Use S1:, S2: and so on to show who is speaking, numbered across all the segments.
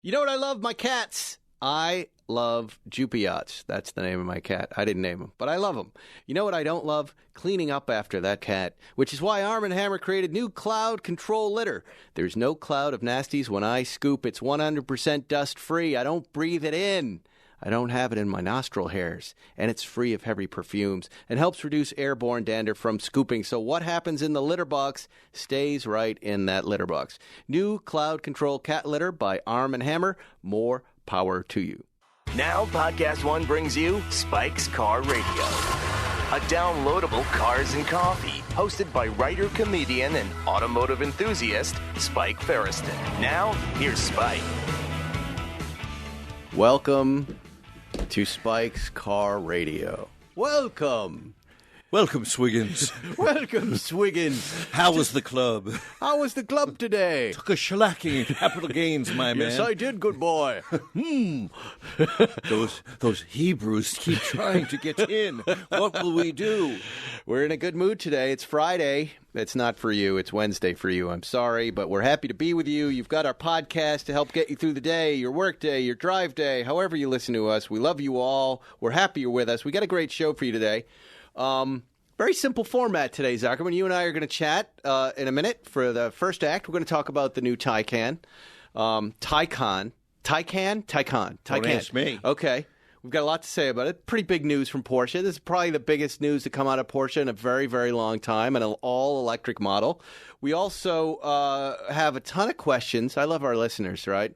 S1: You know what I love? My cats. I love Jupiats. That's the name of my cat. I didn't name him, but I love him. You know what I don't love? Cleaning up after that cat, which is why Arm & Hammer created new Cloud Control Litter. There's no cloud of nasties when I scoop. It's 100% dust-free. I don't breathe it in. I don't have it in my nostril hairs, and it's free of heavy perfumes and helps reduce airborne dander from scooping. So what happens in the litter box stays right in that litter box. New Cloud Control Cat Litter by Arm & Hammer. More power to you.
S2: Now Podcast One brings you Spike's Car Radio, a downloadable cars and coffee, hosted by writer, comedian, and automotive enthusiast Spike Ferriston. Now, here's Spike.
S1: Welcome to Spike's Car Radio. Welcome.
S3: Welcome, Swiggins.
S1: Welcome, Swiggins.
S3: How was the club?
S1: How was the club today?
S3: Took a shellacking in capital gains, my man.
S1: Yes, I did, good boy.
S3: Those Hebrews keep trying to get in. What will we do?
S1: We're in a good mood today. It's Friday. It's not for you. It's Wednesday for you. I'm sorry, but we're happy to be with you. You've got our podcast to help get you through the day, your work day, your drive day, however you listen to us. We love you all. We're happy you're with us. We got a great show for you today. Very simple format today, Zuckerman. You and I are going to chat in a minute. For the first act, we're going to talk about the new Taycan. Taycan.
S3: Don't ask me.
S1: Okay. We've got a lot to say about it. Pretty big news from Porsche. This is probably the biggest news to come out of Porsche in a very, very long time, and an all-electric model. We also have a ton of questions. I love our listeners, right?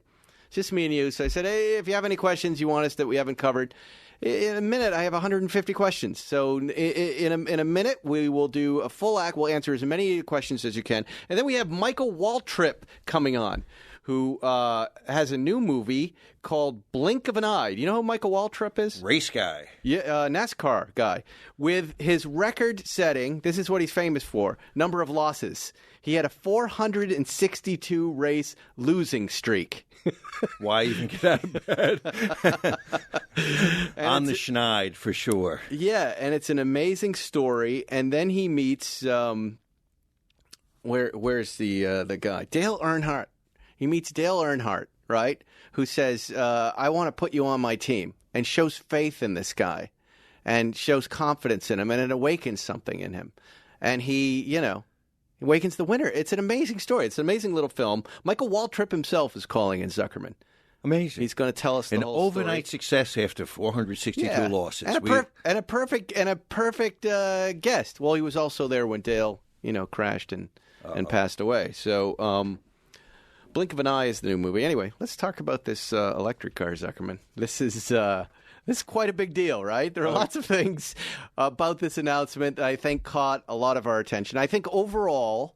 S1: It's just me and you. So I said, hey, if you have any questions you want us that we haven't covered, in a minute, I have 150 questions. So in a minute, we will do a full act. We'll answer as many questions as you can. And then we have Michael Waltrip coming on, who has a new movie called Blink of an Eye. Do you know who Michael Waltrip is?
S3: Race guy.
S1: Yeah, NASCAR guy. With his record-setting, this is what he's famous for, number of losses. He had a 462 race losing streak.
S3: Why even get out of bed? On the schneid, for sure.
S1: Yeah, and it's an amazing story. And then he meets, where's the guy? Dale Earnhardt. He meets Dale Earnhardt, right, who says, I want to put you on my team, and shows faith in this guy and shows confidence in him, and it awakens something in him. And he awakens the winner. It's an amazing story. It's an amazing little film. Michael Waltrip himself is calling in, Zuckerman.
S3: Amazing.
S1: He's going to tell us the whole story.
S3: An overnight success after 462 losses.
S1: And a perfect guest. Well, he was also there when Dale, crashed and passed away. So, Blink of an Eye is the new movie. Anyway, let's talk about this electric car, Zuckerman. This is quite a big deal, right? There are lots of things about this announcement that I think caught a lot of our attention. I think overall,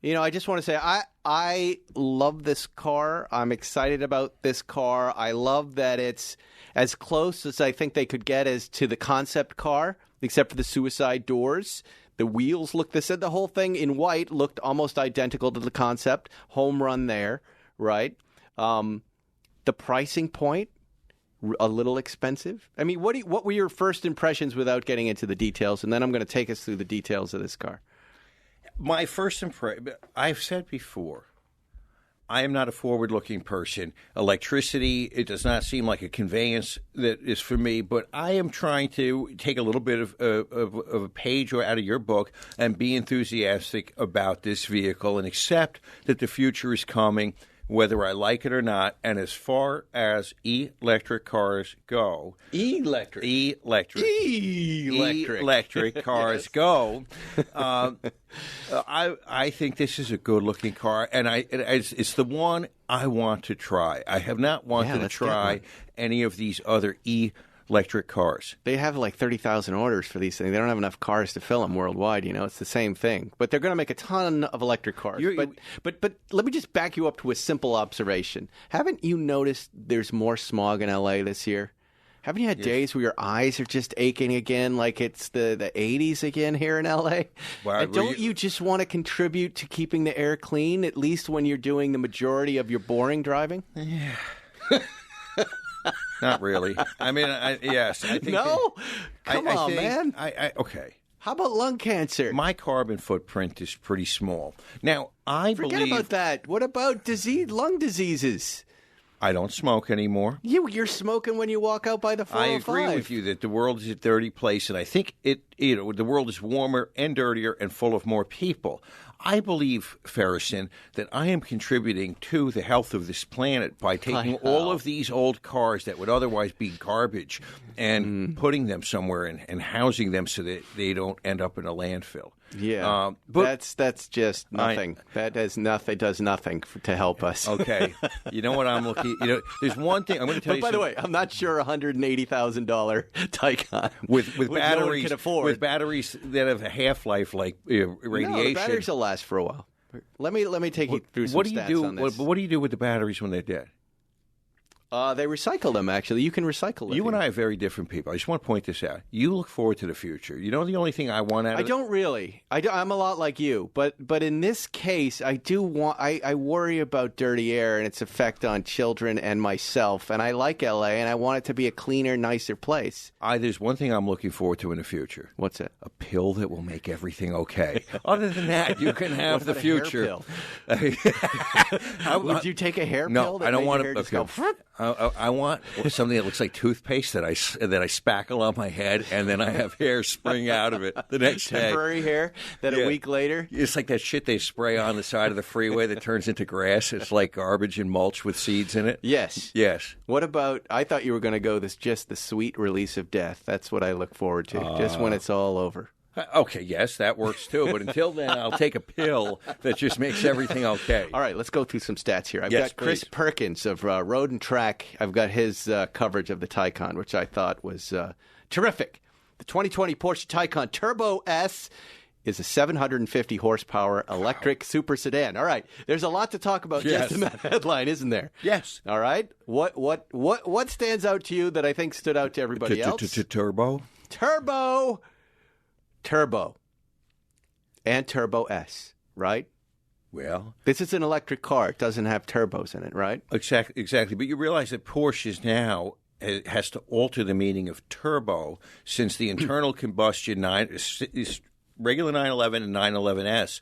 S1: I just want to say I love this car. I'm excited about this car. I love that it's as close as I think they could get as to the concept car, except for the suicide doors. The wheels look the whole thing in white looked almost identical to the concept. Home run there, right? The pricing point, a little expensive. I mean, what were your first impressions without getting into the details? And then I'm going to take us through the details of this car.
S3: My first impression, I've said before, I am not a forward-looking person. Electricity, it does not seem like a conveyance that is for me, but I am trying to take a little bit of a page out of your book and be enthusiastic about this vehicle and accept that the future is coming, whether I like it or not. And as far as electric cars go, electric cars go, I think this is a good-looking car, and it's the one I want to try. I have not wanted to try any of these other electric cars.
S1: They have like 30,000 orders for these things. They don't have enough cars to fill them worldwide. It's the same thing. But they're going to make a ton of electric cars. But let me just back you up to a simple observation. Haven't you noticed there's more smog in L.A. this year? Haven't you had days where your eyes are just aching again, like it's the 80s again here in L.A.? And don't you just want to contribute to keeping the air clean, at least when you're doing the majority of your boring driving?
S3: Yeah. Not really. I mean, yes. I think
S1: no? Come on, man.
S3: Okay.
S1: How about lung cancer?
S3: My carbon footprint is pretty small. Now,
S1: Forget about that. What about lung diseases?
S3: I don't smoke anymore.
S1: You're smoking when you walk out by the 405.
S3: I agree with you that the world is a dirty place, and I think the world is warmer and dirtier and full of more people. I believe, Ferrison, that I am contributing to the health of this planet by taking all of these old cars that would otherwise be garbage and putting them somewhere and housing them so that they don't end up in a landfill.
S1: Yeah, but that's just nothing. That does nothing. Does nothing to help us.
S3: Okay, you know what I'm looking. There's one thing I'm going to tell you.
S1: By the way, I'm not sure $180,000 Taycan
S3: with batteries
S1: no one can afford.
S3: With batteries that have a half-life like radiation.
S1: No, the batteries will last for a while. Let me take you through some stats on this.
S3: What do you do with the batteries when they're dead?
S1: They recycle them, actually. You can recycle them.
S3: You and I are very different people. I just want to point this out. You look forward to the future. You know the only thing I want out of it?
S1: I don't really. I'm a lot like you. But in this case, I do want. I worry about dirty air and its effect on children and myself. And I like L.A., and I want it to be a cleaner, nicer place.
S3: There's one thing I'm looking forward to in the future.
S1: What's it?
S3: A pill that will make everything okay. Other than that, you can have the future.
S1: A hair pill? Would you take a hair pill?
S3: No, I don't want a pill. I want something that looks like toothpaste that I spackle on my head, and then I have hair spring out of it the next day.
S1: Temporary hair that a week later?
S3: It's like that shit they spray on the side of the freeway that turns into grass. It's like garbage and mulch with seeds in it.
S1: Yes.
S3: Yes.
S1: What about, I thought you were going to go just the sweet release of death. That's what I look forward to, just when it's all over.
S3: Okay, yes, that works too. But until then, I'll take a pill that just makes everything okay.
S1: All right, let's go through some stats here. I've got Chris Perkins of Road and Track. I've got his coverage of the Taycan, which I thought was terrific. The 2020 Porsche Taycan Turbo S is a 750 horsepower electric super sedan. All right, there's a lot to talk about just in that headline, isn't there?
S3: Yes.
S1: All right. What stands out to you that I think stood out to everybody else?
S3: Turbo.
S1: Turbo and Turbo S, right?
S3: Well,
S1: this is an electric car. It doesn't have turbos in it, right?
S3: Exactly. But you realize that Porsche now has to alter the meaning of turbo since the internal combustion regular 911 and 911S,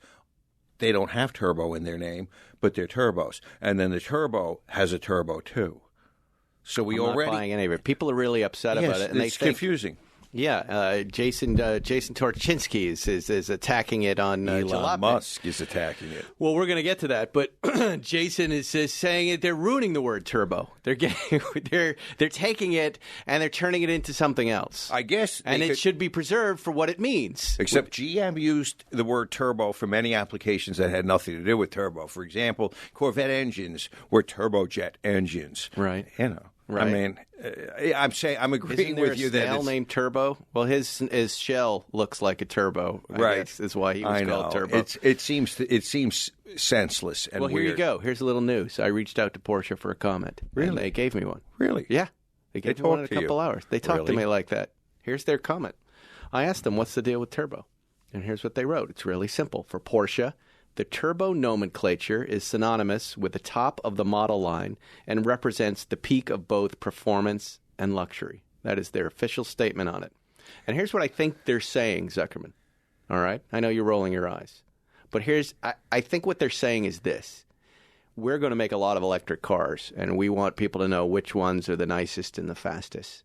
S3: they don't have turbo in their name, but they're turbos. And then the turbo has a turbo too. So I'm not
S1: buying any of it. People are really upset about it, and
S3: it's confusing.
S1: Yeah, Jason Torchinsky is attacking it on
S3: Elon Musk is attacking it.
S1: Well, we're going to get to that, but Jason is saying that they're ruining the word turbo. They're taking it and they're turning it into something else.
S3: I guess,
S1: and it should be preserved for what it means.
S3: Except GM used the word turbo for many applications that had nothing to do with turbo. For example, Corvette engines were turbojet engines.
S1: Right.
S3: You know. Right. I mean, I'm agreeing with you that
S1: it's named Turbo. Well, his shell looks like a turbo. I guess, is why he was called Turbo.
S3: It seems senseless and weird.
S1: Well, here you go. Here's a little news. I reached out to Porsche for a comment.
S3: Really?
S1: And they gave me one.
S3: Really?
S1: Yeah. They gave me one in a couple hours. They talked to me like that. Here's their comment. I asked them, what's the deal with Turbo? And here's what they wrote. It's really simple. For Porsche, the turbo nomenclature is synonymous with the top of the model line and represents the peak of both performance and luxury. That is their official statement on it. And here's what I think they're saying, Zuckerman. All right? I know you're rolling your eyes. But I think what they're saying is this. We're going to make a lot of electric cars, and we want people to know which ones are the nicest and the fastest.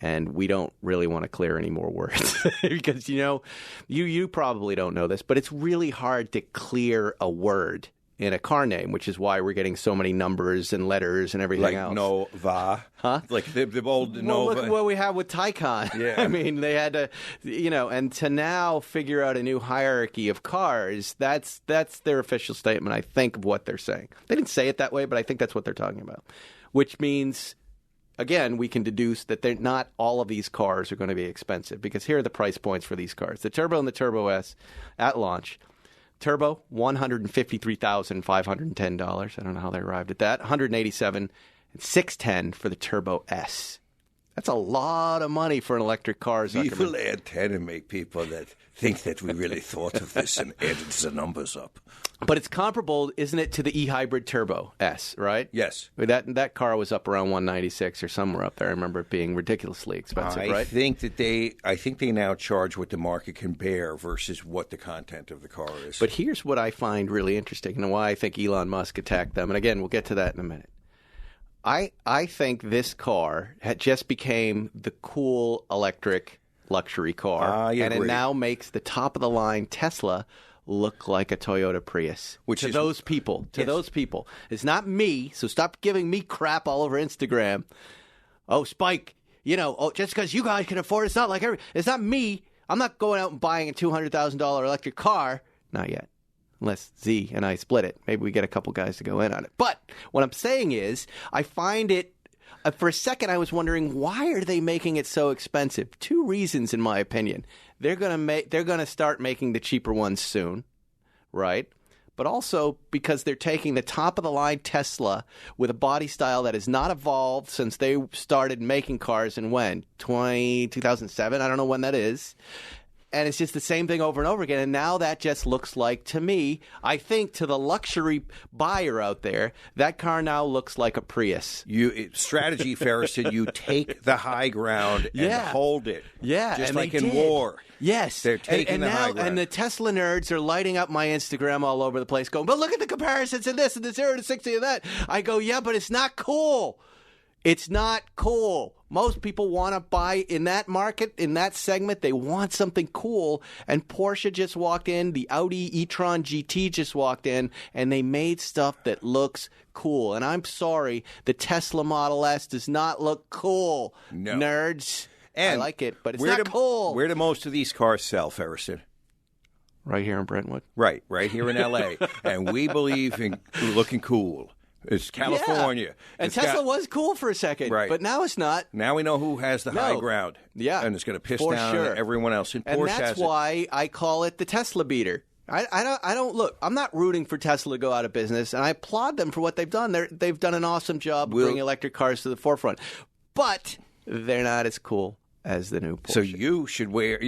S1: And we don't really want to clear any more words because, you probably don't know this, but it's really hard to clear a word in a car name, which is why we're getting so many numbers and letters and everything else.
S3: Like Nova.
S1: Huh?
S3: Like the old Nova.
S1: Well, look what we have with Taycan.
S3: Yeah.
S1: I mean, they had to, and to now figure out a new hierarchy of cars, that's their official statement, I think, of what they're saying. They didn't say it that way, but I think that's what they're talking about, which means... Again, we can deduce that not all of these cars are going to be expensive because here are the price points for these cars. The Turbo and the Turbo S at launch. Turbo, $153,510. I don't know how they arrived at that. $187,000 and $610,000 for the Turbo S. That's a lot of money for an electric car.
S3: We will antenna make people that think that we really thought of this and added the numbers up.
S1: But it's comparable, isn't it, to the e-hybrid Turbo S, right?
S3: Yes.
S1: That car was up around $196 or somewhere up there. I remember it being ridiculously expensive, right?
S3: I think they now charge what the market can bear versus what the content of the car is.
S1: But here's what I find really interesting and why I think Elon Musk attacked them. And again, we'll get to that in a minute. I think this car just became the cool electric luxury car, and it now makes the top of the line Tesla look like a Toyota Prius.
S3: Which is
S1: those people. To those people. It's not me, so stop giving me crap all over Instagram. Oh, Spike, just because you guys can afford it, it's not like it's not me. I'm not going out and buying a $200,000 electric car. Not yet. Unless Z and I split it. Maybe we get a couple guys to go in on it. But what I'm saying is, I find it, for a second I was wondering, why are they making it so expensive? Two reasons, in my opinion. They're gonna start making the cheaper ones soon, right? But also because they're taking the top-of-the-line Tesla with a body style that has not evolved since they started making cars in when? 2007? I don't know when that is. And it's just the same thing over and over again. And now that just looks like, to me, I think to the luxury buyer out there, that car now looks like a Prius.
S3: Strategy, Ferriston, you take the high ground and hold it.
S1: Yeah.
S3: Just
S1: and
S3: like in war.
S1: Yes.
S3: They're taking the high ground.
S1: And the Tesla nerds are lighting up my Instagram all over the place going, but look at the comparisons in this and the 0 to 60 and that. I go, yeah, but it's not cool. It's not cool. Most people want to buy in that market, in that segment. They want something cool. And Porsche just walked in. The Audi e-tron GT just walked in. And they made stuff that looks cool. And I'm sorry, the Tesla Model S does not look cool, nerds. And I like it, but it's not cool.
S3: Where do most of these cars sell, Ferriston?
S1: Right here in Brentwood.
S3: Right here in L.A. And we believe in looking cool. It's California.
S1: Yeah. And Tesla was cool for a second, but now it's not.
S3: Now we know who has the high ground.
S1: Yeah.
S3: And it's going to piss down everyone else. And Porsche
S1: that's why I call it the Tesla beater. I don't look. I'm not rooting for Tesla to go out of business, and I applaud them for what they've done. They've done an awesome job bringing electric cars to the forefront. But they're not as cool as the new Porsche.
S3: So you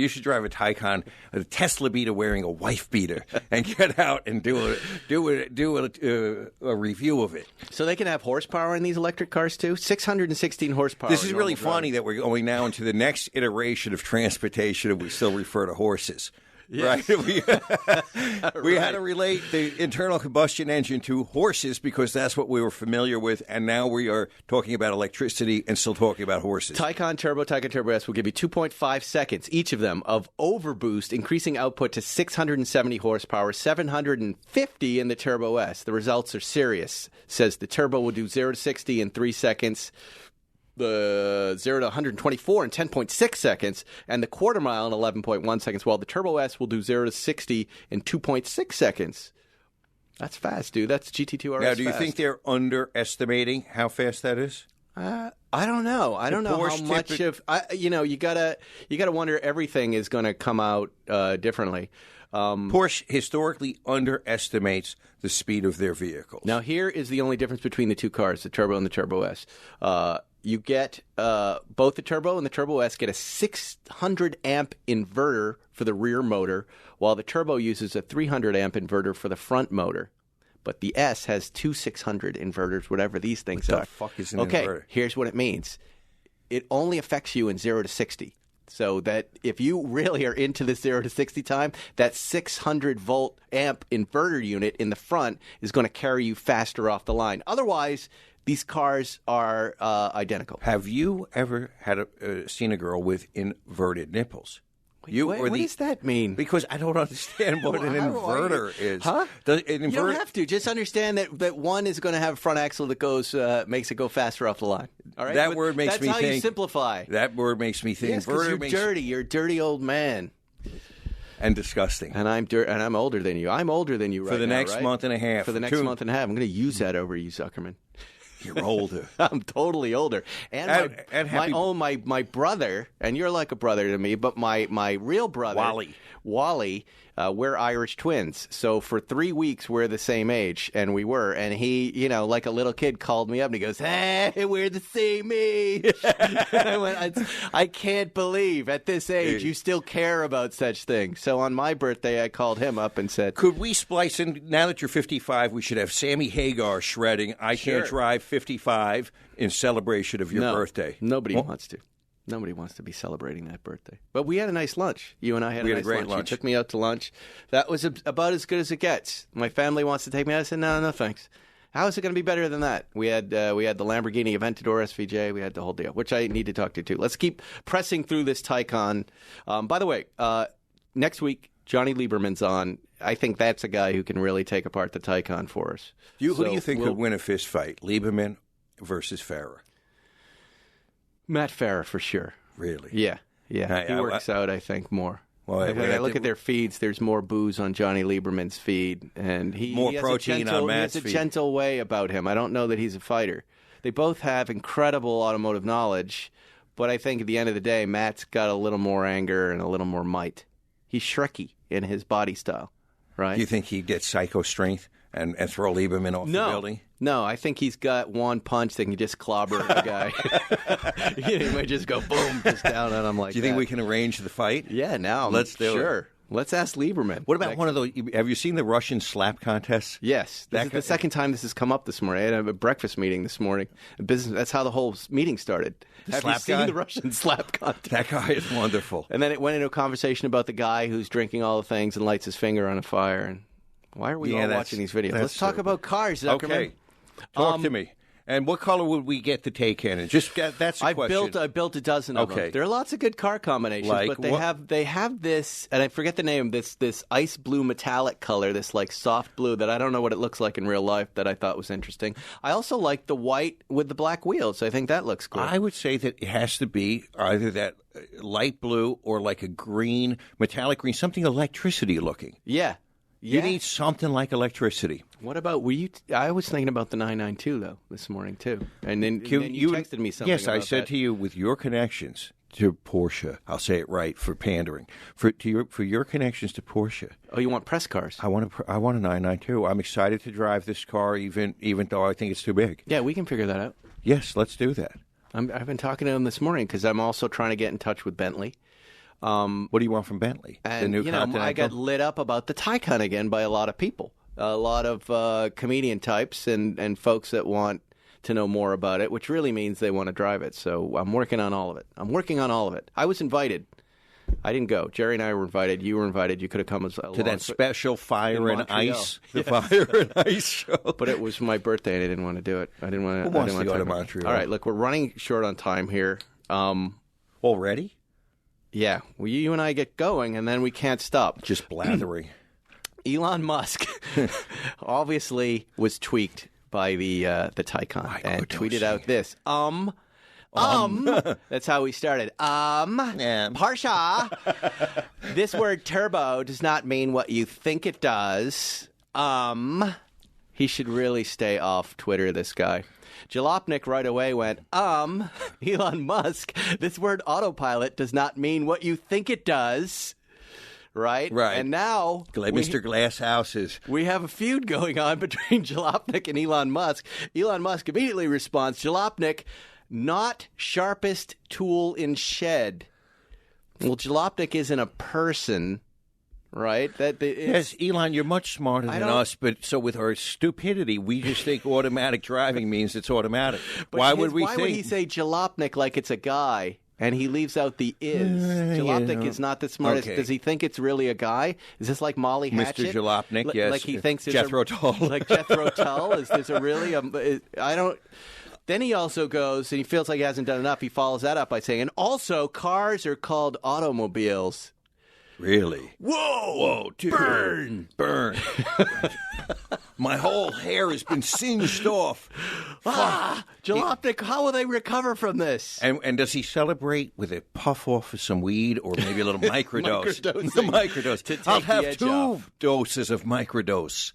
S3: should drive a Taycan, a Tesla beater wearing a wife beater, and get out and do a review of it.
S1: So they can have horsepower in these electric cars too? 616 horsepower.
S3: This is really funny that we're going now into the next iteration of transportation and we still refer to horses. Yes. Right? We had to relate the internal combustion engine to horses because that's what we were familiar with, and now we are talking about electricity and still talking about horses.
S1: Taycan Turbo S will give you 2.5 seconds, each of them, of overboost, increasing output to 670 horsepower, 750 in the Turbo S. The results are serious. Says the Turbo will do 0 to 60 in 3 seconds. The 0 to 124 in 10.6 seconds, and the quarter mile in 11.1 seconds, while the Turbo S will do 0 to 60 in 2.6 seconds. That's fast, dude. That's GT2 RS
S3: Now, do you
S1: fast.
S3: think they're underestimating how fast that is?
S1: I don't know. I don't know how much of you gotta wonder. Everything is going to come out differently.
S3: Porsche historically underestimates the speed of their vehicles.
S1: Now, here is the only difference between the two cars, the Turbo and the Turbo S. You get both the Turbo and the Turbo S get a 600 amp inverter for the rear motor, while the Turbo uses a 300 amp inverter for the front motor. But the S has two 600 inverters, whatever these things are.
S3: What the fuck is an inverter?
S1: Here's what it means. It only affects you in 0 to 60. So that if you really are into the 0 to 60 time, that 600 volt amp inverter unit in the front is going to carry you faster off the line. Otherwise, these cars are identical.
S3: Have you ever seen a girl with inverted nipples?
S1: What does that mean?
S3: Because I don't understand what an inverter is.
S1: Huh? You don't have to. Just understand that one is going to have a front axle that goes makes it go faster off the line. All right?
S3: That word makes me think.
S1: That's how you simplify.
S3: That word makes me think.
S1: Yes, because you're dirty. You're a dirty old man.
S3: And disgusting.
S1: And I'm older than you. I'm older than you right now,
S3: For the next month and a half.
S1: For the next month and a half. I'm going to use that over you, Zuckerman.
S3: You're older.
S1: I'm totally older. And my brother, and you're like a brother to me, but my real brother, Wally, we're Irish twins. So for 3 weeks, we're the same age, and we were. And he, like a little kid, called me up, and he goes, hey, we're the same age. And I went, I can't believe at this age you still care about such things. So on my birthday, I called him up and said,
S3: could we splice in, now that you're 55, we should have Sammy Hagar shredding I Can't Drive 55 in celebration of your birthday.
S1: Nobody wants to. Nobody wants to be celebrating that birthday. But we had a nice lunch. You and I had a nice
S3: great
S1: lunch. You took me out to lunch. That was about as good as it gets. My family wants to take me out. I said, no, thanks. How is it going to be better than that? We had the Lamborghini Aventador SVJ. We had the whole deal, which I need to talk to too. Let's keep pressing through this Taycan. By the way, next week Johnny Lieberman's on. I think that's a guy who can really take apart the Taycan for us.
S3: Who do you think would win a fist fight, Lieberman versus Farah?
S1: Matt Farah for sure.
S3: Really?
S1: Yeah. He works out, I think, more.
S3: Well,
S1: when I look at their feeds, there's more booze on Johnny Lieberman's feed, and he has
S3: protein on Matt's feed.
S1: He has a gentle way about him. I don't know that he's a fighter. They both have incredible automotive knowledge, but I think at the end of the day, Matt's got a little more anger and a little more might. He's Shrekky in his body style, right?
S3: Do you think he'd get psycho strength and throw Lieberman off the building?
S1: No, I think he's got one punch that can just clobber the guy. He might just go boom, just down on him like that.
S3: Do you think we can arrange the fight?
S1: Yeah, now.
S3: Let's do it.
S1: Sure. Let's ask Lieberman.
S3: What about one of those? Have you seen the Russian slap contests?
S1: Yes. This is the second time this has come up this morning. I had a breakfast meeting this morning. That's how the whole meeting started. Have you seen the Russian slap contest?
S3: That guy is wonderful.
S1: And then it went into a conversation about the guy who's drinking all the things and lights his finger on a fire. And why are we all watching these videos? Let's talk about cars, Zuckerman.
S3: Okay. Talk to me. And what color would we get the Taycan in? That's a question.
S1: I built a dozen of them. There are lots of good car combinations, but they have this, and I forget the name, this ice blue metallic color, this like soft blue that I don't know what it looks like in real life that I thought was interesting. I also like the white with the black wheels. I think that looks cool.
S3: I would say that it has to be either that light blue or like a green, metallic green, something electricity looking.
S1: Yeah.
S3: You need something like electricity.
S1: What about I was thinking about the 992 though this morning too, and then you texted me something.
S3: Yes,
S1: about
S3: I said
S1: that.
S3: to you with your connections to Porsche. I'll say it right for pandering for your connections to Porsche.
S1: Oh, you want press cars?
S3: I want a 992. I'm excited to drive this car, even though I think it's too big.
S1: Yeah, we can figure that out.
S3: Yes, let's do that.
S1: I've been talking to him this morning because I'm also trying to get in touch with Bentley.
S3: What do you want from Bentley?
S1: And,
S3: the new Continental?
S1: I got lit up about the Taycan again by a lot of people, a lot of comedian types and folks that want to know more about it, which really means they want to drive it. So I'm working on all of it. I was invited. I didn't go. Jerry and I were invited. You were invited. You could have come
S3: to that special Fire and Ice,
S1: yes.
S3: Fire and Ice show.
S1: But it was my birthday, and I didn't want to do it. I didn't want to.
S3: Who wants to go to Montreal?
S1: All right, look, we're running short on time here.
S3: Already?
S1: Yeah, well, you and I get going, and then we can't stop.
S3: Just blathering.
S1: Elon Musk obviously was tweaked by the Taycan and tweeted out this. That's how we started. Porsche. This word turbo does not mean what you think it does. He should really stay off Twitter, this guy. Jalopnik right away went, Elon Musk, this word autopilot does not mean what you think it does. Right?
S3: Right.
S1: And now...
S3: Mr. Glasshouses.
S1: We have a feud going on between Jalopnik and Elon Musk. Elon Musk immediately responds, Jalopnik, not sharpest tool in shed. Well, Jalopnik isn't a person... Right?
S3: Yes, Elon, you're much smarter than us, but so with our stupidity, we just think automatic driving means it's automatic. Why would
S1: he say Jalopnik like it's a guy, and he leaves out the is? Jalopnik is not the smartest. Okay. Does he think it's really a guy? Is this like Molly Hatchet?
S3: Mr. Jalopnik, yes.
S1: Like he thinks it's
S3: Jethro Tull.
S1: Like Jethro Tull? Is there really I don't... Then he also goes, and he feels like he hasn't done enough. He follows that up by saying, and also, cars are called automobiles.
S3: Really?
S1: Whoa, dude.
S3: Burn. My whole hair has been singed off.
S1: Jalopnik, how will they recover from this?
S3: And does he celebrate with a puff off of some weed or maybe a little microdose?
S1: Microdose.
S3: I'll have 2 doses of microdose.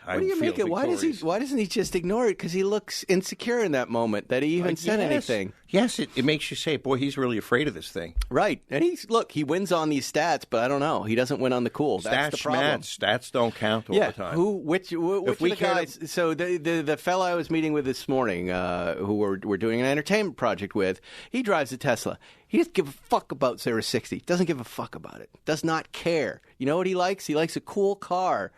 S1: What do you make it? Why doesn't he just ignore it? Because he looks insecure in that moment that he even said anything.
S3: Yes, it makes you say, boy, he's really afraid of this thing.
S1: Right. And he wins on these stats, but I don't know. He doesn't win on the cool. That's the problem.
S3: Stats don't count all the time.
S1: Which of the guys? So the fellow I was meeting with this morning, who we're doing an entertainment project with, he drives a Tesla. He doesn't give a fuck about 60. Doesn't give a fuck about it. Does not care. You know what he likes? He likes a cool car.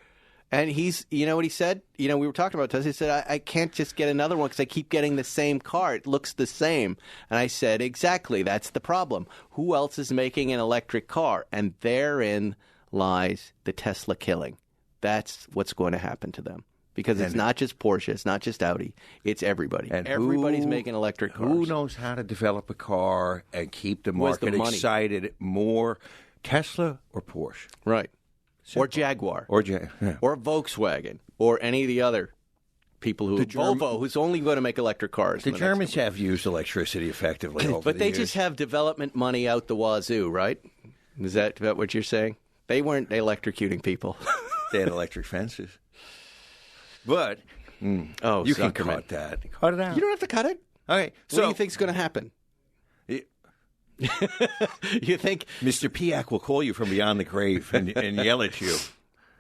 S1: And you know what he said? We were talking about Tesla. He said, I can't just get another one because I keep getting the same car. It looks the same. And I said, exactly, that's the problem. Who else is making an electric car? And therein lies the Tesla killing. That's what's going to happen to them. because it's not just Porsche, it's not just Audi, it's everybody.
S3: And
S1: everybody's making electric cars.
S3: Who knows how to develop a car and keep the market excited more? Tesla or Porsche?
S1: Right. Simple. Or Jaguar.
S3: Or
S1: Volkswagen. Or any of the other people who... Volvo, who's only going to make electric cars.
S3: The Germans have used electricity effectively over
S1: But
S3: the
S1: they
S3: years.
S1: just have development money out the wazoo, right? Is that what you're saying? They weren't electrocuting people.
S3: They had electric fences. But you can cut that. Cut it out.
S1: You don't have to cut it.
S3: Okay.
S1: So what do you think's going to happen? You think
S3: Mr. Piak will call you from beyond the grave and yell at you?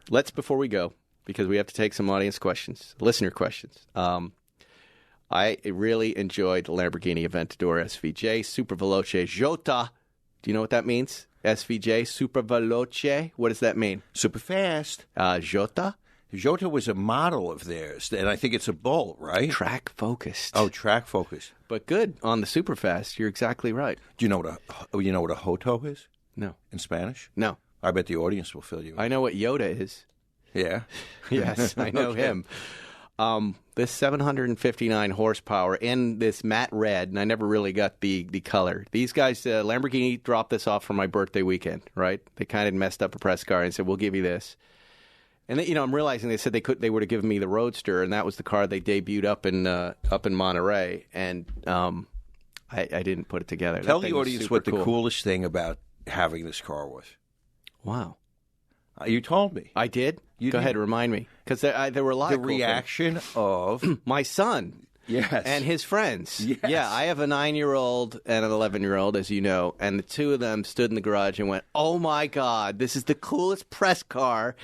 S1: Let's, before we go, because we have to take some audience questions, listener questions. I really enjoyed the Lamborghini Aventador SVJ Super Veloce Jota. Do you know what that means? SVJ Super Veloce. What does that mean?
S3: Super fast.
S1: Jota.
S3: Jota was a model of theirs, and I think it's a Bull, right?
S1: Track focused.
S3: Oh, track focused.
S1: But good on the super fast. You're exactly right.
S3: Do you know what a Hoto is?
S1: No.
S3: In Spanish?
S1: No.
S3: I bet the audience will fill you in.
S1: I know what Yoda is.
S3: Yeah.
S1: Yes, I know him. This 759 horsepower in this matte red, and I never really got the color. These guys, Lamborghini dropped this off for my birthday weekend, right? They kind of messed up a press car and said, "We'll give you this." And then, I'm realizing they said they would have given me the Roadster, and that was the car they debuted up in Monterey, and I didn't put it together.
S3: Tell the audience what the coolest thing about having this car was.
S1: Wow.
S3: You told me.
S1: I did? Go ahead, remind me. Because there were a lot of cool
S3: reaction of
S1: my son.
S3: Yes.
S1: And his friends.
S3: Yes.
S1: Yeah, I have a 9-year-old and an 11-year-old, as you know, and the two of them stood in the garage and went, "Oh, my God, this is the coolest press car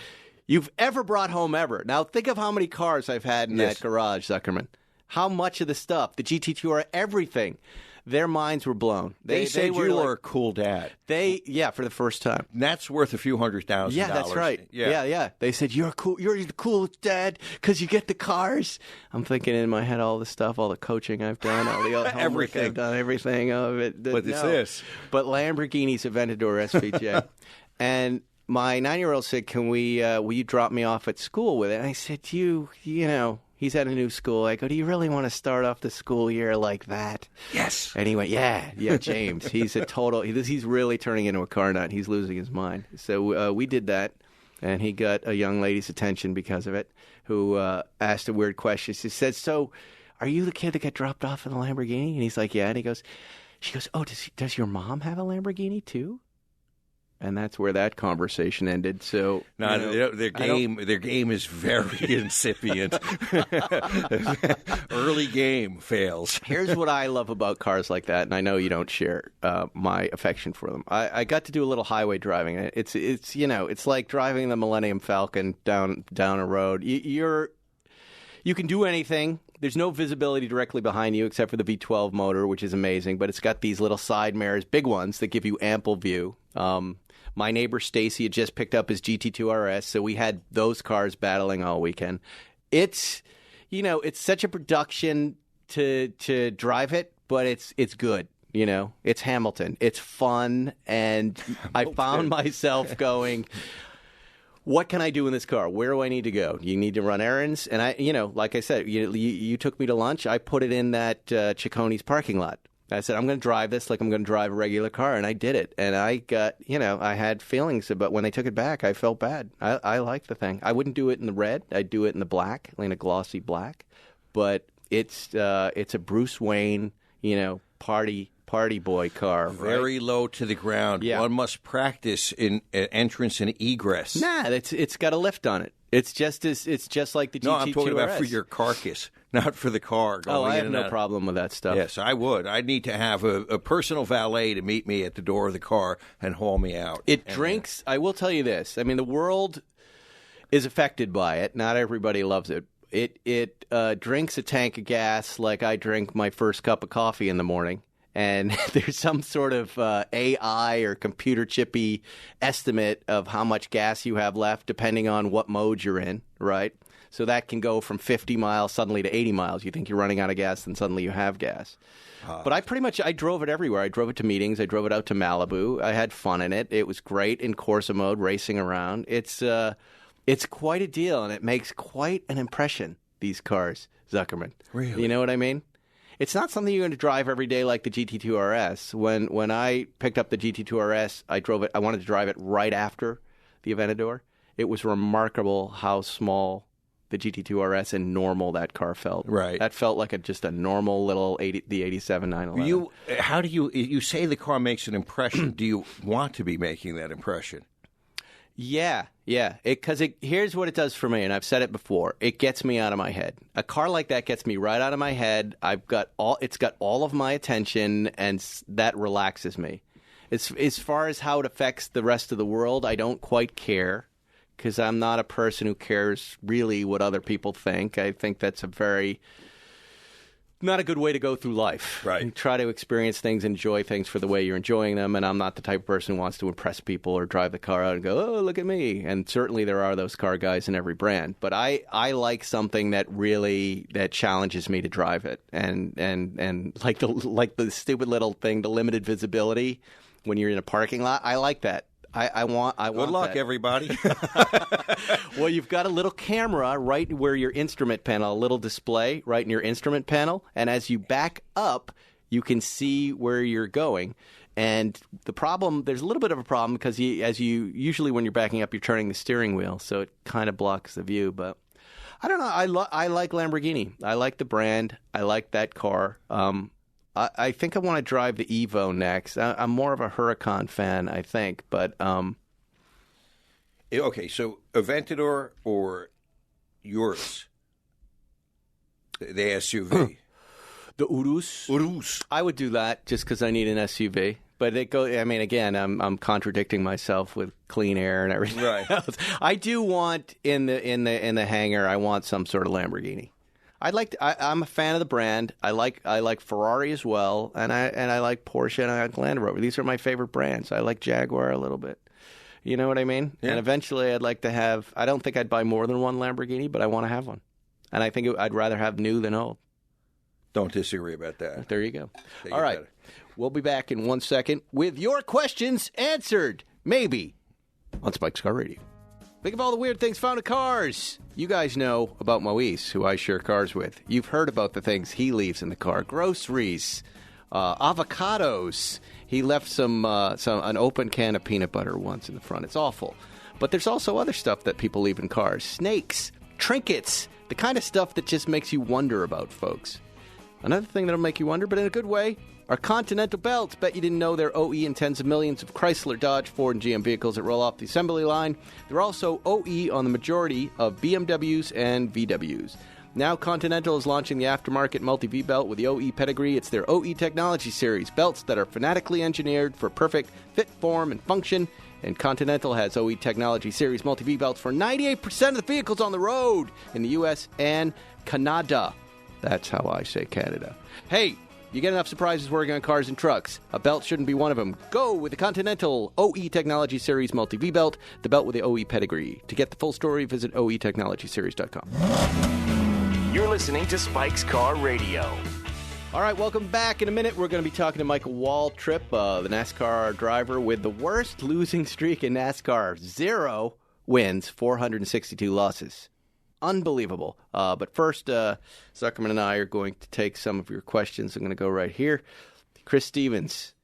S1: you've ever brought home ever." Now, think of how many cars I've had in that garage, Zuckerman. How much of the stuff, the GT2R, everything. Their minds were blown.
S3: They said you were a cool dad.
S1: For the first time.
S3: And that's worth a few $100,000.
S1: Yeah, that's right. Yeah. They said, you're the coolest dad because you get the cars. I'm thinking in my head all the stuff, all the coaching I've done, all the homework I've done, everything of it.
S3: But it's this.
S1: But Lamborghini's Aventador SVJ. And my 9-year-old said, will you drop me off at school with it? And I said, you know, he's at a new school. I go, do you really want to start off the school year like that?
S3: Yes.
S1: Anyway, yeah, James. He's he's really turning into a car nut. He's losing his mind. So we did that, and he got a young lady's attention because of it, who asked a weird question. She said, "So, are you the kid that got dropped off in the Lamborghini?" And he's like, "Yeah." And she goes, "Oh, does your mom have a Lamborghini too?" And that's where that conversation ended. So
S3: their game is very incipient. Early game fails.
S1: Here's what I love about cars like that, and I know you don't share my affection for them. I got to do a little highway driving. It's like driving the Millennium Falcon down a road. You can do anything. There's no visibility directly behind you except for the V12 motor, which is amazing. But it's got these little side mirrors, big ones, that give you ample view. My neighbor Stacy had just picked up his GT2 RS, so we had those cars battling all weekend. It's such a production to drive it, but it's good. It's Hamilton. It's fun, and I found myself going, what can I do in this car? Where do I need to go? You need to run errands, and like I said, you took me to lunch. I put it in that Cicconi's parking lot. I said, I'm going to drive this like I'm going to drive a regular car, and I did it. And I got, I had feelings about when they took it back. I felt bad. I like the thing. I wouldn't do it in the red. I'd do it in the black, in a glossy black. But it's a Bruce Wayne, party boy car.
S3: Very low to the ground.
S1: Yeah.
S3: One must practice in entrance and egress.
S1: Nah, it's got a lift on it. It's just like the GT2
S3: No, I'm talking about
S1: RS.
S3: for your carcass, not for the car.
S1: I have no problem with that stuff.
S3: Yes, I would. I'd need to have a personal valet to meet me at the door of the car and haul me out.
S1: It drinks. I will tell you this. I mean, the world is affected by it. Not everybody loves it. It drinks a tank of gas like I drink my first cup of coffee in the morning. And there's some sort of AI or computer chippy estimate of how much gas you have left, depending on what mode you're in, right? So that can go from 50 miles suddenly to 80 miles. You think you're running out of gas, then suddenly you have gas. But I drove it everywhere. I drove it to meetings. I drove it out to Malibu. I had fun in it. It was great in Corsa mode, racing around. It's It's quite a deal, and it makes quite an impression, these cars, Zuckerman.
S3: Really?
S1: You know what I mean? It's not something you're going to drive every day like the GT2 RS. When I picked up the GT2 RS, I wanted to drive it right after the Aventador. It was remarkable how small the GT2 RS and normal that car felt.
S3: Right.
S1: That felt like just a normal little the 87 911.
S3: How do you say the car makes an impression? Do you want to be making that impression?
S1: Yeah. Because here's what it does for me, and I've said it before. It gets me out of my head. A car like that gets me right out of my head. It's got all of my attention, and that relaxes me. As far as how it affects the rest of the world, I don't quite care, because I'm not a person who cares really what other people think. I think that's not a good way to go through life.
S3: Right.
S1: You try to experience things, enjoy things for the way you're enjoying them, and I'm not the type of person who wants to impress people or drive the car out and go, oh, look at me. And certainly there are those car guys in every brand. But I like something that challenges me to drive it. And like the stupid little thing, the limited visibility when you're in a parking lot, I like that. I want
S3: Good luck,
S1: that.
S3: everybody.
S1: Well, you've got a little camera right where your instrument panel, a little display right in your instrument panel, and as you back up, you can see where you're going. And there's a little bit of a problem because usually when you're backing up, you're turning the steering wheel, so it kind of blocks the view. But I don't know. I like Lamborghini. I like the brand. I like that car. I think I want to drive the Evo next. I'm more of a Huracan fan, I think. But
S3: okay, so Aventador or yours, the SUV,
S1: the Urus. I would do that just because I need an SUV. But again, I'm contradicting myself with clean air and everything else. I do want in the hangar. I want some sort of Lamborghini. I'm a fan of the brand. I like Ferrari as well, and I like Porsche and I like Land Rover. These are my favorite brands. I like Jaguar a little bit. You know what I mean? Yeah. And eventually, I'd like to have. I don't think I'd buy more than one Lamborghini, but I want to have one. And I think I'd rather have new than old.
S3: Don't disagree about that.
S1: There you go. All right, we'll be back in 1 second with your questions answered, maybe on Spike's Car Radio. Think of all the weird things found in cars. You guys know about Moise, who I share cars with. You've heard about the things he leaves in the car. Groceries, avocados. He left an open can of peanut butter once in the front. It's awful. But there's also other stuff that people leave in cars. Snakes, trinkets, the kind of stuff that just makes you wonder about, folks. Another thing that'll make you wonder, but in a good way, are Continental belts. Bet you didn't know they're OE in tens of millions of Chrysler, Dodge, Ford, and GM vehicles that roll off the assembly line. They're also OE on the majority of BMWs and VWs. Now Continental is launching the aftermarket multi-V belt with the OE pedigree. It's their OE Technology Series, belts that are fanatically engineered for perfect fit, form, and function. And Continental has OE Technology Series multi-V belts for 98% of the vehicles on the road in the U.S. and Canada. That's how I say Canada. Hey! You get enough surprises working on cars and trucks. A belt shouldn't be one of them. Go with the Continental OE Technology Series Multi-V Belt, the belt with the OE pedigree. To get the full story, visit oetechnologyseries.com.
S2: You're listening to Spike's Car Radio.
S1: All right, welcome back. In a minute, we're going to be talking to Michael Waltrip, the NASCAR driver with the worst losing streak in NASCAR. 0 wins, 462 losses. Unbelievable. But first, Zuckerman and I are going to take some of your questions. I'm going to go right here. Chris Stevens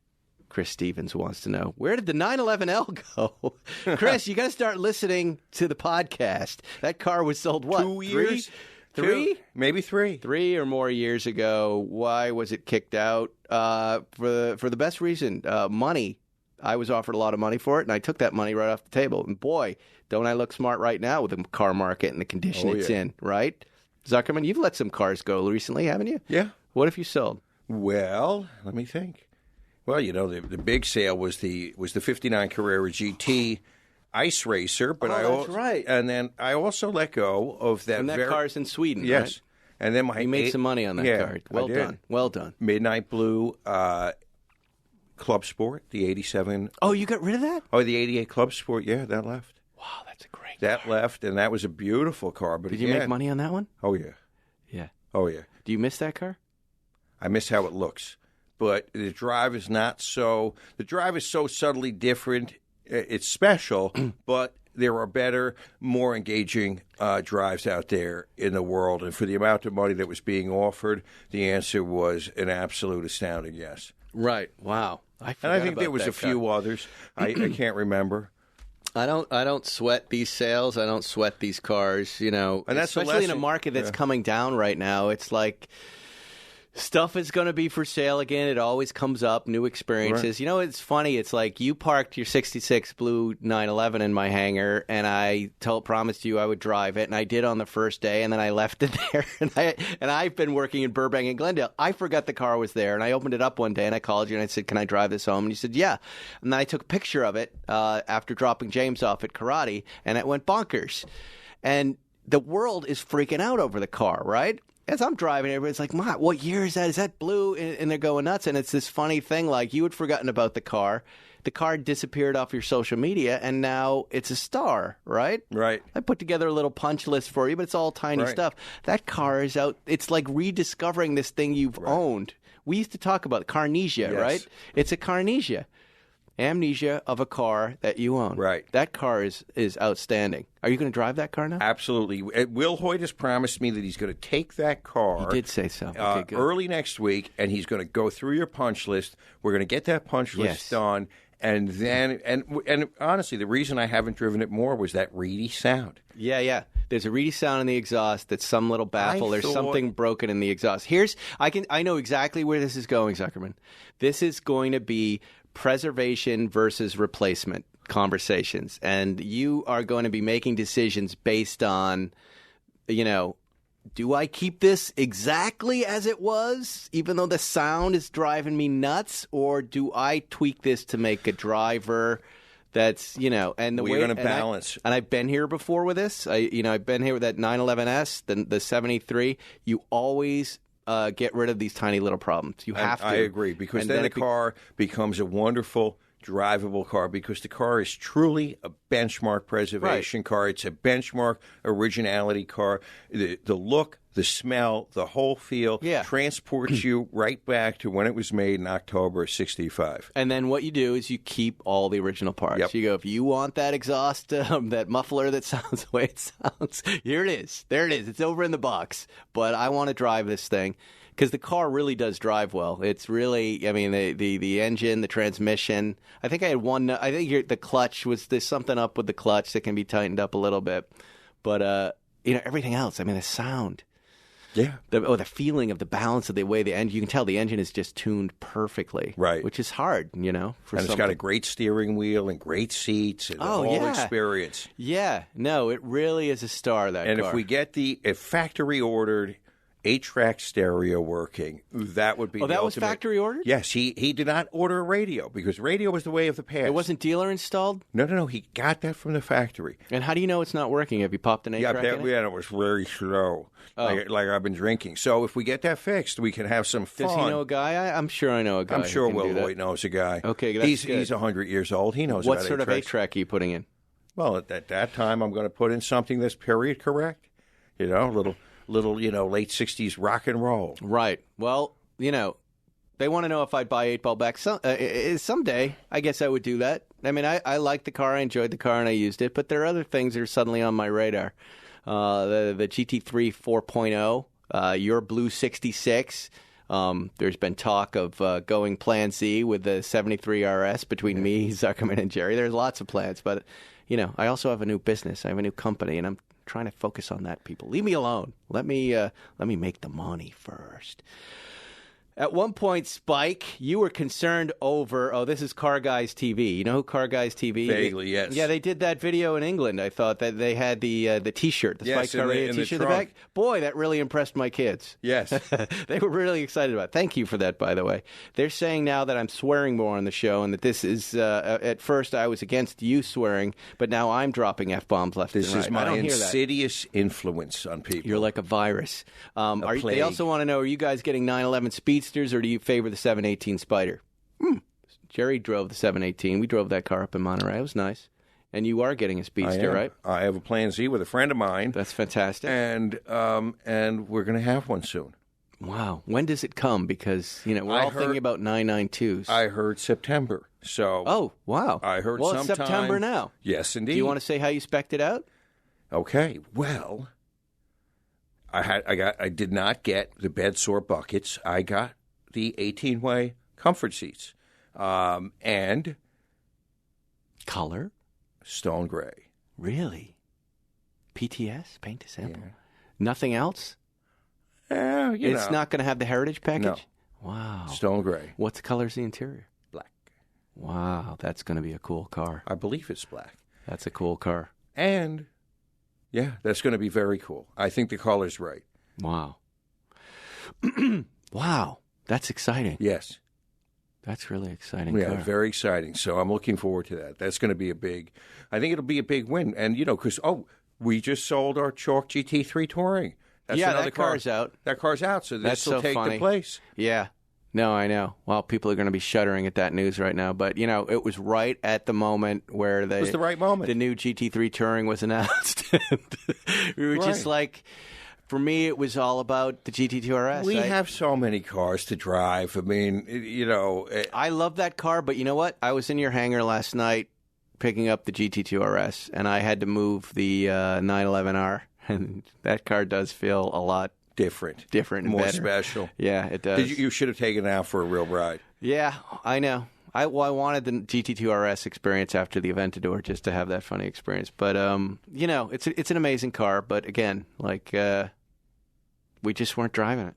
S1: wants to know, where did the 911L go? Chris, you got to start listening to the podcast. That car was sold, what?
S3: 2 years?
S1: 3?
S3: Maybe 3.
S1: 3 or more years ago. Why was it kicked out? For the best reason, money. I was offered a lot of money for it, and I took that money right off the table. And boy, don't I look smart right now with the car market and the condition it's in, right? Zuckerman, you've let some cars go recently, haven't you?
S3: Yeah.
S1: What have you sold?
S3: Well, let me think. Well, the big sale was the 59 Carrera GT ice racer, but
S1: that's right.
S3: And then I also let go of that.
S1: And that car's in Sweden,
S3: yes.
S1: Right?
S3: And then
S1: you made some money on that car. Well done. Well done.
S3: Midnight Blue Club Sport, the 87.
S1: Oh, you got rid of that?
S3: Oh, the 88 Club Sport, yeah, that left.
S1: Wow, that's a great
S3: car. That left, and that was a beautiful car. But
S1: did you make money on that one?
S3: Oh, yeah.
S1: Yeah.
S3: Oh, yeah.
S1: Do you miss that car?
S3: I miss how it looks. But the drive is not so... The drive is so subtly different. It's special, but there are better, more engaging drives out there in the world. And for the amount of money that was being offered, the answer was an absolute astounding yes.
S1: Right. Wow.
S3: I think there was a few others. I can't remember.
S1: I don't sweat these sales. I don't sweat these cars. And that's especially in a market that's coming down right now. It's like stuff is going to be for sale again. It always comes up, new experiences. Right. It's funny. It's like you parked your 66 blue 911 in my hangar, and I promised you I would drive it, and I did on the first day, and then I left it there. And I've been working in Burbank and Glendale. I forgot the car was there, and I opened it up one day, and I called you, and I said, can I drive this home? And you said, yeah. And then I took a picture of it after dropping James off at karate, and it went bonkers. And the world is freaking out over the car, right? As I'm driving, everybody's like, "Ma, what year is that? Is that blue?" And they're going nuts. And it's this funny thing, like you had forgotten about the car. The car disappeared off your social media, and now it's a star, right?
S3: Right.
S1: I put together a little punch list for you, but it's all tiny stuff. That car is out. It's like rediscovering this thing you've owned. We used to talk about carnesia, right? It's a carnesia. Amnesia of a car that you own.
S3: Right.
S1: That car is outstanding. Are you going to drive that car now?
S3: Absolutely. Will Hoyt has promised me that he's going to take that car.
S1: He did say so. Okay, good.
S3: Early next week, and he's going to go through your punch list. We're going to get that punch list done. And then, and honestly, the reason I haven't driven it more was that reedy sound.
S1: Yeah. There's a reedy sound in the exhaust that's some little baffle. There's something broken in the exhaust. I know exactly where this is going, Zuckerman. This is going to be preservation versus replacement conversations. And you are going to be making decisions based on, do I keep this exactly as it was, even though the sound is driving me nuts? Or do I tweak this to make a driver that's, and the
S3: way you're going to balance.
S1: And I've been here before with this. I've been here with that 911S, the 73. You always get rid of these tiny little problems. You have to. I
S3: agree, because then the car becomes a wonderful, drivable car, because the car is truly a benchmark preservation car. It's a benchmark originality car. The look, the smell, the whole feel transports you right back to when it was made in October of 65.
S1: And then what you do is you keep all the original parts. Yep. You go, if you want that exhaust, that muffler that sounds the way it sounds, here it is. There it is. It's over in the box. But I want to drive this thing. Because the car really does drive well. It's really, the engine, the transmission. I think I had one. I think the clutch there's something up with the clutch that can be tightened up a little bit. But everything else. The sound.
S3: Yeah.
S1: The feeling of the balance of the way the engine. You can tell the engine is just tuned perfectly.
S3: Right.
S1: Which is hard, and
S3: it's got a great steering wheel and great seats and the whole experience.
S1: Yeah. No, it really is a star. That
S3: and
S1: car.
S3: if we get a factory ordered 8-track stereo working, that would be the
S1: that
S3: ultimate.
S1: Was factory ordered?
S3: Yes, he did not order a radio, because radio was the way of the past.
S1: It wasn't dealer installed?
S3: No, he got that from the factory.
S1: And how do you know it's not working? Have you popped an 8-track in it?
S3: Yeah, it was very slow, like I've been drinking. So if we get that fixed, we can have some fun.
S1: Does he know a guy? I'm sure I know a guy.
S3: I'm sure Will Hoyt knows a guy.
S1: Okay, that's good.
S3: He's 100 years old. He knows
S1: what
S3: about
S1: sort of 8-track are you putting in?
S3: Well, at that time, I'm going to put in something that's period correct. A little late 60s rock and roll.
S1: Right. Well, they want to know if I'd buy 8-ball back. Someday, I guess I would do that. I liked the car, I enjoyed the car, and I used it, but there are other things that are suddenly on my radar. The GT3 4.0, your blue 66. There's been talk of going Plan Z with the 73 RS between me, Zuckerman, and Jerry. There's lots of plans, but, I also have a new business. I have a new company, and I'm trying to focus on that, people. Leave me alone. Let me make the money first. At one point, Spike, you were concerned over, this is Car Guys TV. You know who Car Guys TV is?
S3: Vaguely, yes.
S1: Yeah, they did that video in England. I thought that they had the T-shirt, the Spike Car Radio T-shirt in the back. Boy, that really impressed my kids.
S3: Yes.
S1: They were really excited about it. Thank you for that, by the way. They're saying now that I'm swearing more on the show, and that this is, at first I was against you swearing, but now I'm dropping F-bombs left and right.
S3: This is my insidious influence on people.
S1: You're like a virus. They also want to know, are you guys getting 911 Speedsters, or do you favor the 718 Spider? Jerry drove the 718. We drove that car up in Monterey. It was nice. And you are getting a Speedster, right?
S3: I have a Plan Z with a friend of mine.
S1: That's fantastic.
S3: And we're going to have one soon.
S1: Wow. When does it come? Because, we're all thinking about 992s.
S3: I heard September. So.
S1: Oh, wow.
S3: I heard
S1: Well,
S3: sometime.
S1: it's September now.
S3: Yes, indeed.
S1: Do you want to say how you spec'd it out?
S3: Okay. Well, I did not get the bed sore buckets. I got the 18-way comfort seats. And
S1: Color?
S3: stone gray.
S1: Really? PTS? Paint to sample?
S3: Yeah.
S1: Nothing else?
S3: It's
S1: not going to have the heritage package?
S3: No.
S1: Wow.
S3: Stone gray.
S1: What color's the interior?
S3: Black.
S1: Wow, that's going to be a cool car.
S3: I believe it's black.
S1: That's a cool car.
S3: And, yeah, that's going to be very cool. I think the color's right.
S1: Wow. Wow, that's exciting.
S3: Yes.
S1: That's really exciting.
S3: Yeah,
S1: car.
S3: very exciting. So I'm looking forward to that. That's going to be I think it'll be a big win. And, because, we just sold our Chalk GT3 Touring. That's another
S1: that car's out.
S3: That car's out, so this will take the place.
S1: Yeah. No, I know. Well, people are going to be shuddering at that news right now. But, it was right at the moment where
S3: It was the right moment.
S1: The new GT3 Touring was announced. We were just like, for me, it was all about the GT2 RS.
S3: We have so many cars to drive. I mean,
S1: I love that car, but you know what? I was in your hangar last night picking up the GT2 RS, and I had to move the 911R. And that car does feel a lot
S3: different and
S1: more
S3: better. Special.
S1: Yeah, it does.
S3: You should have taken it out for a real ride.
S1: Yeah, I know. I wanted the GT2 RS experience after the Aventador just to have that funny experience. But it's an amazing car. But again, we just weren't driving it.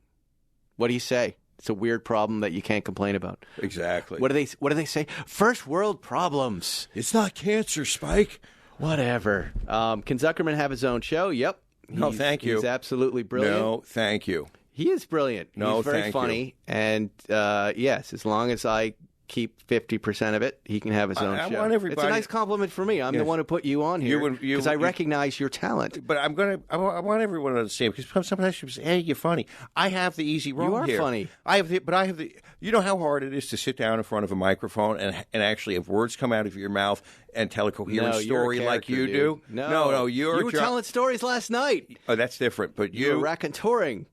S1: What do you say? It's a weird problem that you can't complain about.
S3: Exactly.
S1: What do they say? First world problems.
S3: It's not cancer, Spike.
S1: Whatever. Can Zuckerman have his own show? Yep.
S3: No, thank you.
S1: He's absolutely brilliant.
S3: No, thank you.
S1: He is brilliant.
S3: No,
S1: he's very funny.
S3: You.
S1: And yes, as long as I keep 50% of it, he can have his own show.
S3: I want everybody.
S1: It's a nice compliment for me. I'm the one who put you on here because I recognize your talent.
S3: But I want everyone to understand because sometimes people say, "Hey, you're funny." I have the easy role here.
S1: You are funny.
S3: I have the. You know how hard it is to sit down in front of a microphone and actually have words come out of your mouth and tell a coherent story like you do.
S1: No, you were telling stories last night.
S3: Oh, that's different. But
S1: you were raconteuring.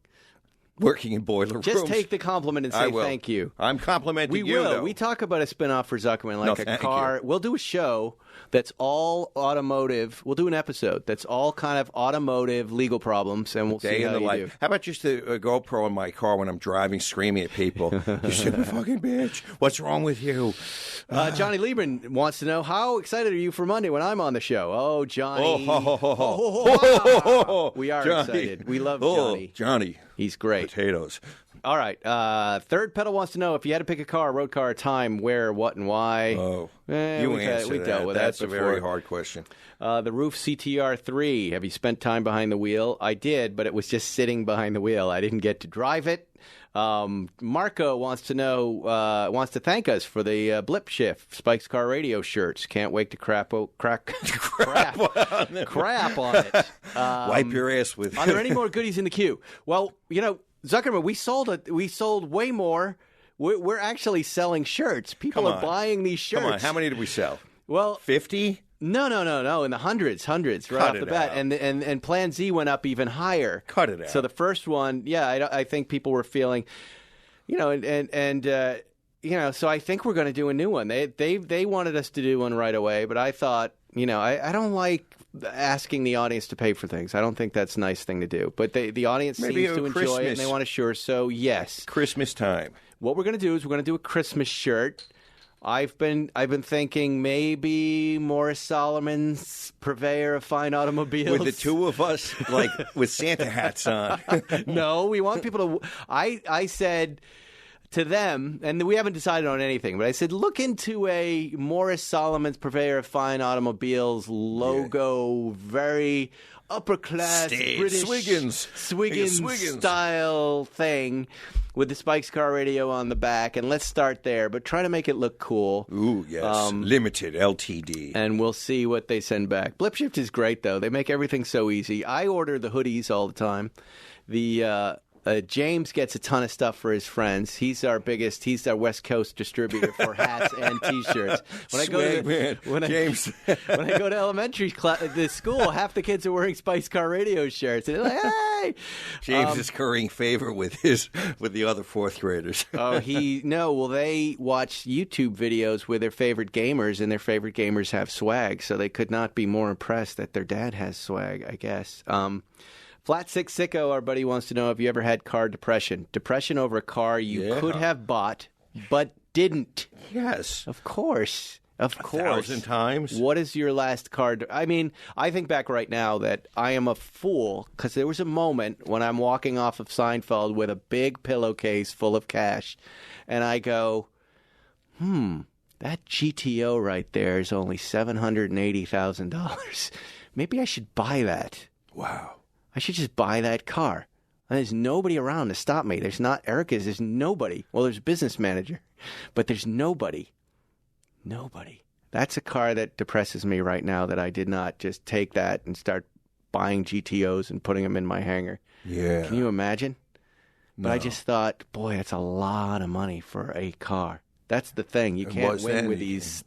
S3: Working in boiler rooms.
S1: Just take the compliment and say thank you.
S3: I'm complimenting you,
S1: though.
S3: Though.
S1: We talk about a spin-off for Zuckerman, a car. We'll do a show that's all automotive. We'll do an episode that's all kind of automotive legal problems, and we'll see how you do.
S3: How about just a GoPro in my car when I'm driving, screaming at people, "You stupid fucking bitch! What's wrong with you?"
S1: Johnny Lieberman wants to know, how excited are you for Monday when I'm on the show? Oh, Johnny. We are
S3: Johnny.
S1: excited. We love Johnny.
S3: Johnny.
S1: He's great.
S3: Potatoes.
S1: All right. Third Pedal wants to know, if you had to pick a car, road car, time, where, what, and why.
S3: Oh,
S1: you answer
S3: we
S1: that.
S3: dealt with
S1: That's
S3: a very hard question.
S1: The Roof CTR3. Have you spent time behind the wheel? I did, but it was just sitting behind the wheel. I didn't get to drive it. Marco wants to thank us for the Blip Shift Spike's Car Radio shirts. Can't wait to crap on it.
S3: Wipe your ass with.
S1: Are there any more goodies in the queue? Well, Zuckerman, we sold way more. We're actually selling shirts. People are buying these shirts.
S3: Come on, how many did we sell?
S1: Well,
S3: 50.
S1: No, in the hundreds right off the bat, and Plan Z went up even higher.
S3: Cut it out.
S1: So the first one, I think people were feeling, so I think we're going to do a new one. They wanted us to do one right away, but I thought, I don't like asking the audience to pay for things. I don't think that's a nice thing to do. But the audience seems to enjoy it, and they want to share. So yes,
S3: Christmas time.
S1: What we're going to do is we're going to do a Christmas shirt. I've been thinking maybe Morris Solomon's purveyor of fine automobiles.
S3: With the two of us, with Santa hats on.
S1: No, we want people to. I said to them, and we haven't decided on anything, but I said, look into a Morris Solomon's purveyor of fine automobiles logo, very upper class British Swiggins style thing with the Spike's Car Radio on the back, and let's start there, but try to make it look cool.
S3: Ooh, yes. Limited, LTD.
S1: And we'll see what they send back. Blip Shift is great, though. They make everything so easy. I order the hoodies all the time. The James gets a ton of stuff for his friends. He's our West Coast distributor for hats and T-shirts. When I go to elementary the school, half the kids are wearing Spice Car Radio shirts. And they're like, hey!
S3: James is currying favor with the other fourth graders.
S1: They watch YouTube videos with their favorite gamers, and their favorite gamers have swag, so they could not be more impressed that their dad has swag, I guess. Flat Six Sicko, our buddy, wants to know, have you ever had car depression? Depression over a car you could have bought, but didn't.
S3: Yes.
S1: Of course.
S3: 1,000 times.
S1: What is your last car? I think back right now that I am a fool because there was a moment when I'm walking off of Seinfeld with a big pillowcase full of cash, and I go, that GTO right there is only $780,000. Maybe I should buy that.
S3: Wow.
S1: I should just buy that car. And there's nobody around to stop me. There's nobody. Well, there's a business manager, but there's nobody. Nobody. That's a car that depresses me right now, that I did not just take that and start buying GTOs and putting them in my hangar.
S3: Yeah.
S1: Can you imagine?
S3: No.
S1: But I just thought, boy, that's a lot of money for a car. That's the thing. You can't win with these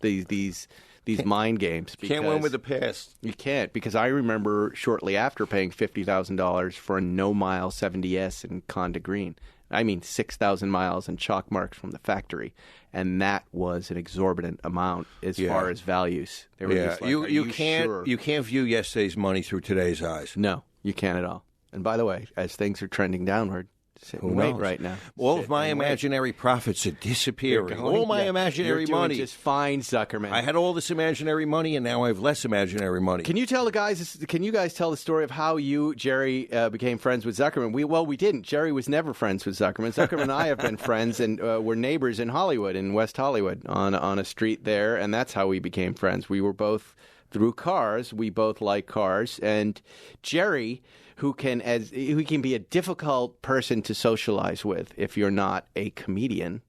S1: mind games.
S3: You can't win with the past.
S1: You can't, because I remember shortly after paying $50,000 for a no-mile 70S in Conda Green. 6,000 miles and chalk marks from the factory. And that was an exorbitant amount as far as values. They were just like, you can't view yesterday's money through today's eyes. No, you can't at all. And by the way, as things are trending downward, sit and wait right now.
S3: All of my imaginary profits are disappearing. All my imaginary money.
S1: Just fine, Zuckerman.
S3: I had all this imaginary money, and now I have less imaginary money.
S1: Can you guys tell the story of how you, Jerry, became friends with Zuckerman? We didn't. Jerry was never friends with Zuckerman. Zuckerman and I have been friends, and we're neighbors in Hollywood, in West Hollywood, on a street there, and that's how we became friends. We were both through cars. We both like cars, and Jerry, who can be a difficult person to socialize with if you're not a comedian,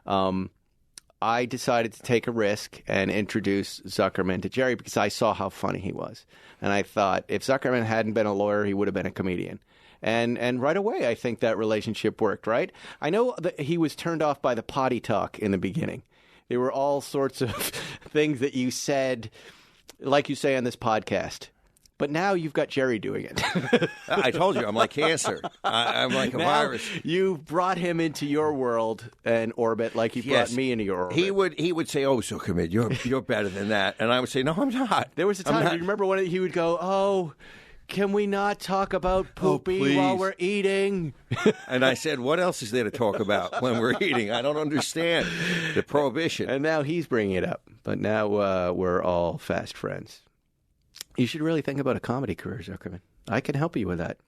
S1: I decided to take a risk and introduce Zuckerman to Jerry because I saw how funny he was. And I thought if Zuckerman hadn't been a lawyer, he would have been a comedian. And right away, I think that relationship worked, right? I know that he was turned off by the potty talk in the beginning. There were all sorts of things that you said, like you say on this podcast. But now you've got Jerry doing it.
S3: I told you, I'm like cancer. I'm like a virus.
S1: You brought him into your world and orbit like you brought me into your orbit.
S3: He would say, "Oh, Zuckerman, you're better than that," and I would say, "No, I'm not."
S1: There was a time. You remember when he would go, "Oh, can we not talk about poopy while we're eating?"
S3: And I said, "What else is there to talk about when we're eating? I don't understand the prohibition."
S1: And now he's bringing it up. But now we're all fast friends. You should really think about a comedy career, Zuckerman. I can help you with that.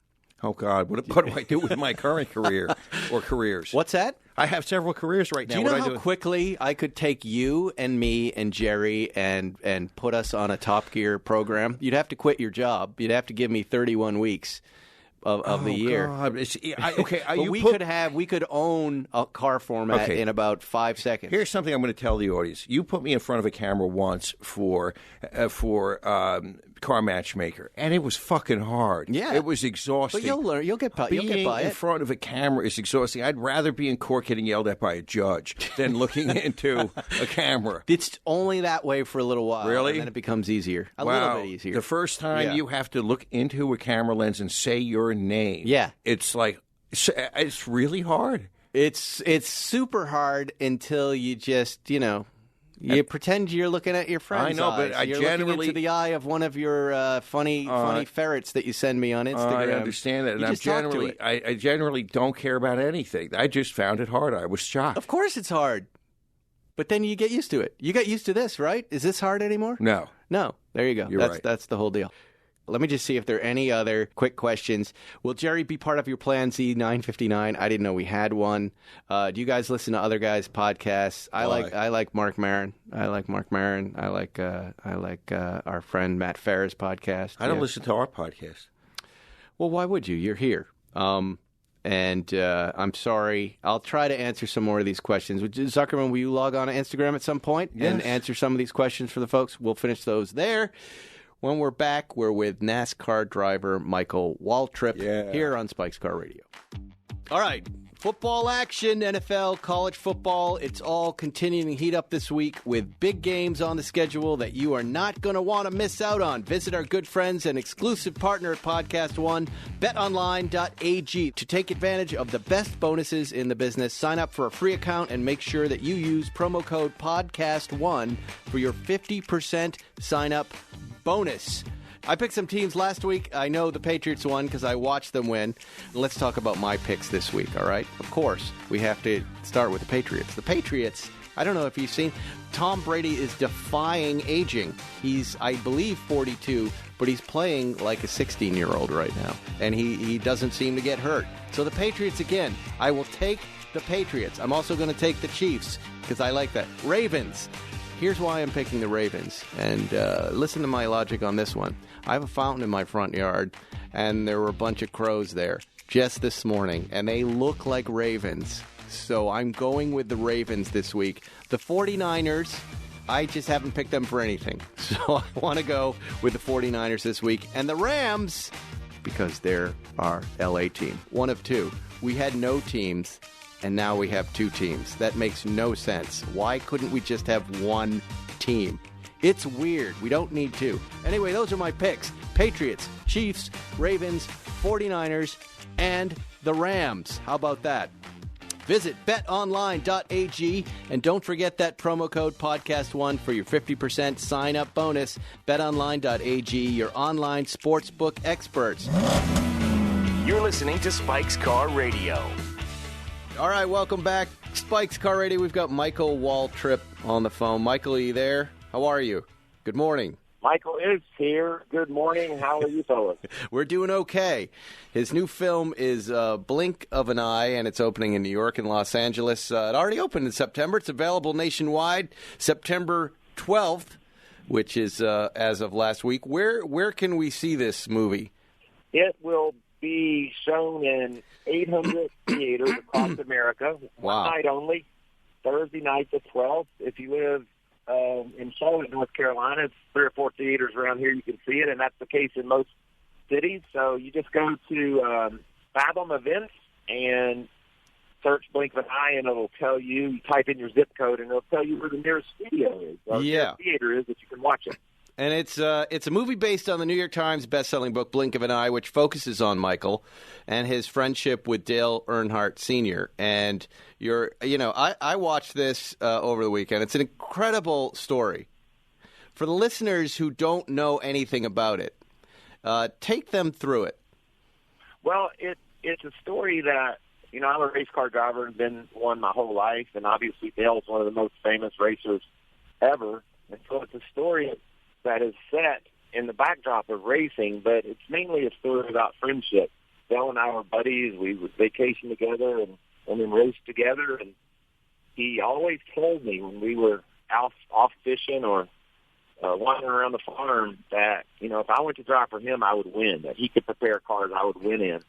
S3: Oh, God. What do I do with my current career or careers?
S1: What's that?
S3: I have several careers right now.
S1: Do you know how quickly I could take you and me and Jerry and put us on a Top Gear program? You'd have to quit your job. You'd have to give me 31 weeks of the year.
S3: God.
S1: We could own a car format in about 5 seconds.
S3: Here's something I'm going to tell the audience. You put me in front of a camera once for Car Matchmaker, and it was fucking hard.
S1: Yeah,
S3: it was exhausting.
S1: But you'll learn. You'll get by it.
S3: Being in front of a camera is exhausting. I'd rather be in court getting yelled at by a judge than looking into a camera.
S1: It's only that way for a little while.
S3: Really?
S1: And then it becomes easier. A little bit easier.
S3: The first time you have to look into a camera lens and say your name.
S1: Yeah.
S3: It's like, it's really hard.
S1: It's super hard until you just, you pretend you're looking at your friend's
S3: I know,
S1: eyes.
S3: but I
S1: you're
S3: generally
S1: looking into the eye of one of your funny ferrets that you send me on Instagram.
S3: I understand that, and I generally don't care about anything. I just found it hard. I was shocked.
S1: Of course, it's hard, but then you get used to it. You got used to this, right? Is this hard anymore?
S3: No.
S1: There you go.
S3: You're right.
S1: That's the whole deal. Let me just see if there are any other quick questions. Will Jerry be part of your Plan Z 959? I didn't know we had one. Do you guys listen to other guys' podcasts? I like Mark Maron. I like our friend Matt Farah's podcast.
S3: I don't listen to our podcast.
S1: Well, why would you? You're here. And I'm sorry. I'll try to answer some more of these questions. Zuckerman, will you log on to Instagram at some point and answer some of these questions for the folks? We'll finish those there. When we're back, we're with NASCAR driver Michael Waltrip here on Spike's Car Radio. All right. Football action, NFL, college football, it's all continuing to heat up this week with big games on the schedule that you are not going to want to miss out on. Visit our good friends and exclusive partner at Podcast One, betonline.ag, to take advantage of the best bonuses in the business. Sign up for a free account and make sure that you use promo code PODCAST1 for your 50% sign-up bonus. I picked some teams last week. I know the Patriots won because I watched them win. Let's talk about my picks this week, all right? Of course, we have to start with the Patriots. The Patriots, I don't know if you've seen, Tom Brady is defying aging. He's, I believe, 42, but he's playing like a 16-year-old right now, and he doesn't seem to get hurt. So the Patriots, again, I will take the Patriots. I'm also going to take the Chiefs because I like that. Ravens. Here's why I'm picking the Ravens, and listen to my logic on this one. I have a fountain in my front yard, and there were a bunch of crows there just this morning, and they look like ravens. So I'm going with the Ravens this week. The 49ers, I just haven't picked them for anything. So I want to go with the 49ers this week. And the Rams, because they're our LA team. One of two. We had no teams, and now we have two teams. That makes no sense. Why couldn't we just have one team? It's weird. We don't need two. Anyway, those are my picks. Patriots, Chiefs, Ravens, 49ers, and the Rams. How about that? Visit betonline.ag and don't forget that promo code PODCAST1 for your 50% sign-up bonus. betonline.ag, your online sportsbook experts.
S2: You're listening to Spike's Car Radio.
S1: All right, welcome back. Spike's Car Radio. We've got Michael Waltrip on the phone. Michael, are you there? How are you? Good morning.
S4: Michael is here. Good morning. How are you fellas?
S1: We're doing okay. His new film is Blink of an Eye, and it's opening in New York and Los Angeles. It already opened in September. It's available nationwide September 12th, which is as of last week. Where can we see this movie?
S4: It will be shown in 800 theaters across America.
S1: Wow.
S4: One night only, Thursday night the 12th. If you live in Charlotte, North Carolina, it's 3 or 4 theaters around here you can see it, and that's the case in most cities. So you just go to Fathom Events and search Blink of an Eye, and it'll tell you type in your zip code, and it'll tell you where the nearest studio is, or
S1: yeah,
S4: theater is that you can watch it.
S1: And it's a movie based on the New York Times best-selling book Blink of an Eye, which focuses on Michael and his friendship with Dale Earnhardt Sr. And I watched this over the weekend. It's an incredible story. For the listeners who don't know anything about it, take them through it.
S4: Well, it's a story that, I'm a race car driver and been one my whole life, and obviously Dale's one of the most famous racers ever. And so it's a story that is set in the backdrop of racing, but it's mainly a story about friendship. Dale and I were buddies. We would vacation together and then race together. And he always told me when we were off fishing or wandering around the farm that, if I went to drive for him, I would win, that he could prepare cars I would win in.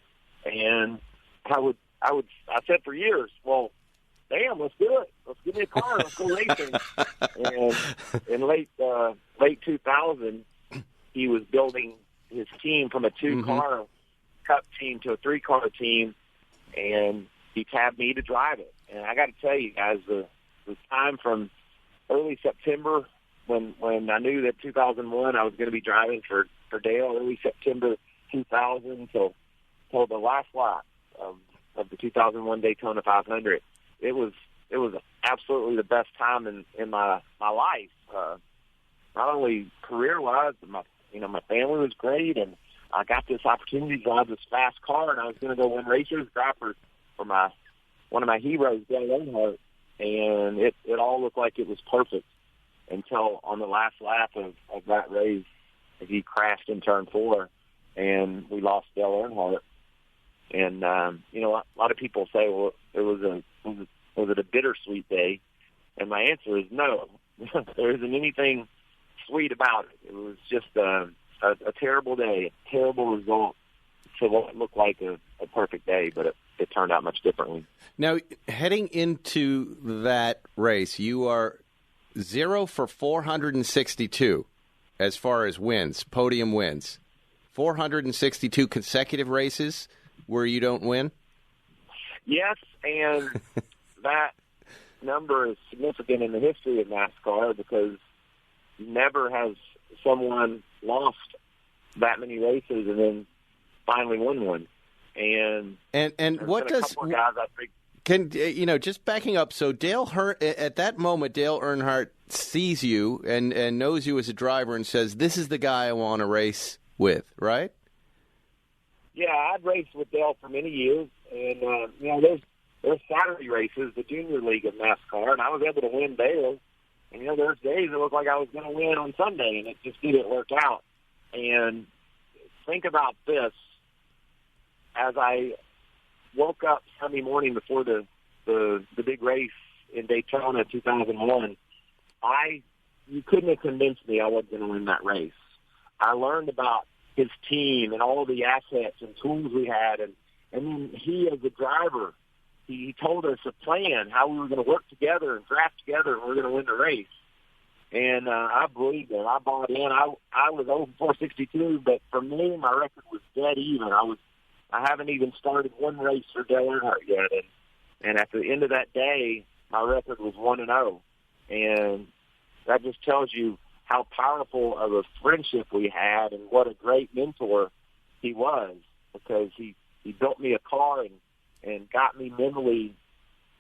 S4: And I said for years, well, damn, let's do it. Let's give me a car. Let's go racing. And in late 2000, he was building his team from a 2-car cup team to a 3-car team, and he tabbed me to drive it. And I got to tell you guys, the time from early September when I knew that 2001 I was going to be driving for Dale, early September 2000 till the last lap of the 2001 Daytona 500. It was absolutely the best time in my life. Not only career-wise, but my family was great, and I got this opportunity to drive this fast car, and I was going to go win races, drive for one of my heroes, Dale Earnhardt, and it all looked like it was perfect until on the last lap of that race, he crashed in turn 4, and we lost Dale Earnhardt. And a lot of people say, well, was it a bittersweet day? And my answer is no. There isn't anything sweet about it. It was just a terrible day, a terrible result to what looked like a perfect day, but it turned out much differently.
S1: Now, heading into that race, you are 0 for 462 as far as wins, podium wins. 462 consecutive races where you don't win?
S4: Yes, and that number is significant in the history of NASCAR because never has someone lost that many races and then finally won one. And
S1: what does
S4: guys, I think,
S1: just backing up? So at that moment, Dale Earnhardt sees you and knows you as a driver and says, "This is the guy I want to race with," right?
S4: Yeah, I'd raced with Dale for many years, and there's Saturday races, the junior league of NASCAR, and I was able to win Dale. And there's days it looked like I was going to win on Sunday, and it just didn't work out. And think about this: as I woke up Sunday morning before the big race in Daytona 2001, you couldn't have convinced me I wasn't going to win that race. I learned about his team and all the assets and tools we had, and then he, as a driver, he told us a plan, how we were going to work together and draft together, and we were going to win the race. And I believed it. I bought in. I was over 462, but for me, my record was dead even. I haven't even started one race for Dale Earnhardt yet, and at the end of that day, my record was 1-0, and that just tells you how powerful of a friendship we had, and what a great mentor he was, because he built me a car and got me mentally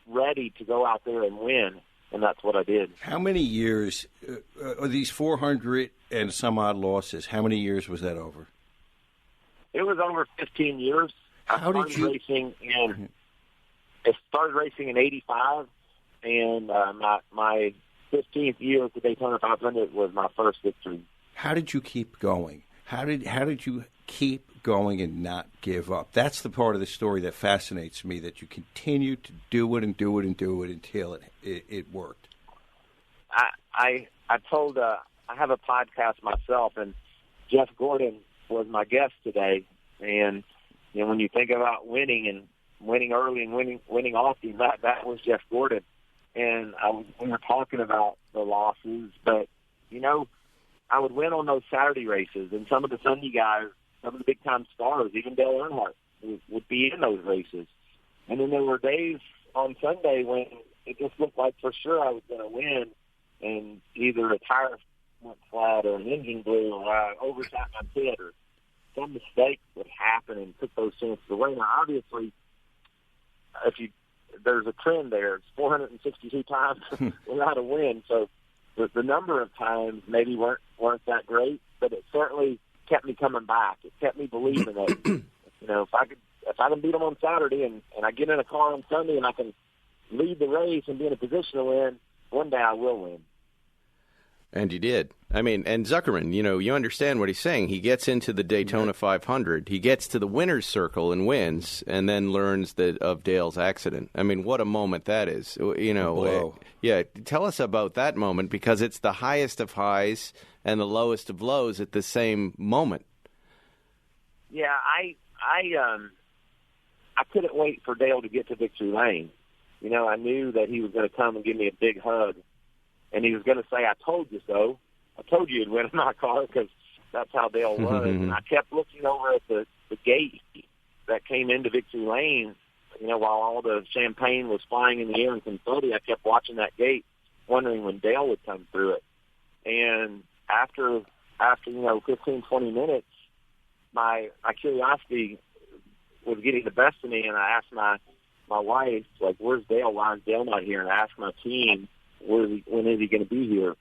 S4: ready to go out there and win, and that's what I did.
S3: How many years are these 400 and some odd losses? How many years was that over?
S4: It was over 15 years. I started racing in '85, and my 15th year at the Daytona 500 was my first victory.
S3: How did you keep going? How did you keep going and not give up? That's the part of the story that fascinates me, that you continue to do it and do it and do it until it worked.
S4: I have a podcast myself, and Jeff Gordon was my guest today. And when you think about winning and winning early and winning often, that was Jeff Gordon. And we were talking about the losses, but I would win on those Saturday races, and some of the Sunday guys, some of the big-time stars, even Dale Earnhardt, would be in those races. And then there were days on Sunday when it just looked like for sure I was going to win, and either a tire went flat or an engine blew or I overshot my pit or some mistake would happen and took those chances away. Now, obviously, there's a trend there. It's 462 times without a win, so the number of times maybe weren't that great, but it certainly kept me coming back. It kept me believing that if I can beat them on Saturday and I get in a car on Sunday and I can lead the race and be in a position to win, one day I will win.
S1: And you did. I mean, and Zuckerman, you understand what he's saying. He gets into the Daytona 500. He gets to the winner's circle and wins, and then learns of Dale's accident. I mean, what a moment that is. Yeah, tell us about that moment, because it's the highest of highs and the lowest of lows at the same moment.
S4: Yeah, I couldn't wait for Dale to get to victory lane. I knew that he was going to come and give me a big hug. And he was going to say, "I told you so. I told you you'd win in my car," because that's how Dale was. And I kept looking over at the gate that came into victory lane. While all the champagne was flying in the air and confetti, I kept watching that gate, wondering when Dale would come through it. And after 15, 20 minutes, my curiosity was getting the best of me, and I asked my wife, like, "Where's Dale? Why is Dale not here?" And I asked my team, when is he going to be here?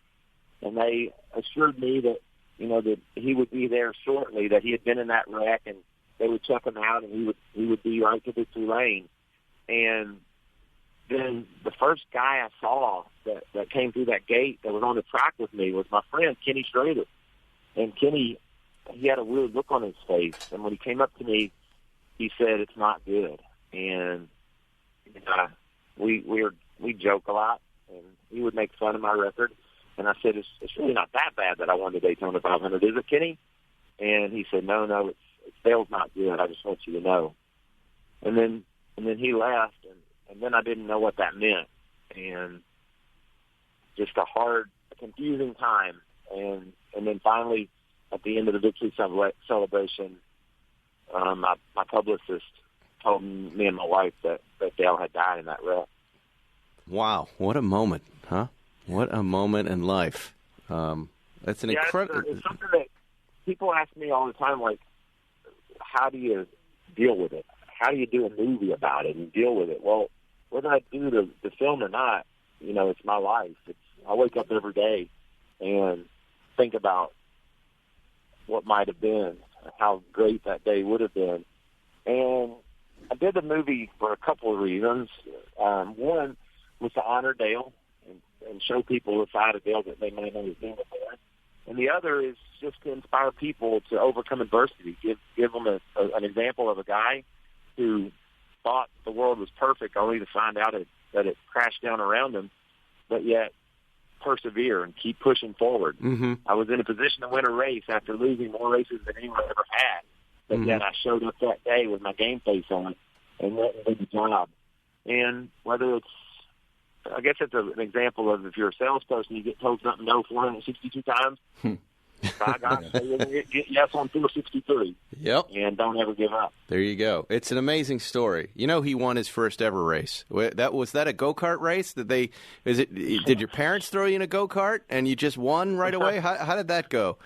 S4: And they assured me that, that he would be there shortly, that he had been in that wreck, and they would check him out, and he would be right to victory lane. And then the first guy I saw that came through that gate that was on the track with me was my friend, Kenny Schrader. And Kenny, he had a weird look on his face. And when he came up to me, he said, "It's not good." And we joke a lot. And he would make fun of my record. And I said, it's really not that bad that I won the Daytona 500, is it, Kenny? And he said, no, it's Dale's not good. I just want you to know. And then he left, and then I didn't know what that meant. And just a confusing time. And then finally, at the end of the victory celebration, my publicist told me and my wife that Dale had died in that wreck.
S1: Wow, what a moment, huh? What a moment in life. That's an incredible...
S4: It's something that people ask me all the time, like, how do you deal with it? How do you do a movie about it and deal with it? Well, whether I do the film or not, it's my life. I wake up every day and think about what might have been, how great that day would have been. And I did the movie for a couple of reasons. One was to honor Dale and show people the side of Dale that they may not have seen before. And the other is just to inspire people to overcome adversity, give them an example of a guy who thought the world was perfect only to find out that it crashed down around him, but yet persevere and keep pushing forward.
S1: Mm-hmm.
S4: I was in a position to win a race after losing more races than anyone ever had, but yet I showed up that day with my game face on and went and did the job. And whether it's, I guess it's an example of if you're a salesperson, you get told something no 462 times. By God, you're going to get yes on 463.
S1: Yep.
S4: And don't ever give up.
S1: There you go. It's an amazing story. He won his first ever race. Was that a go-kart race? Did your parents throw you in a go-kart and you just won right away? How did that go?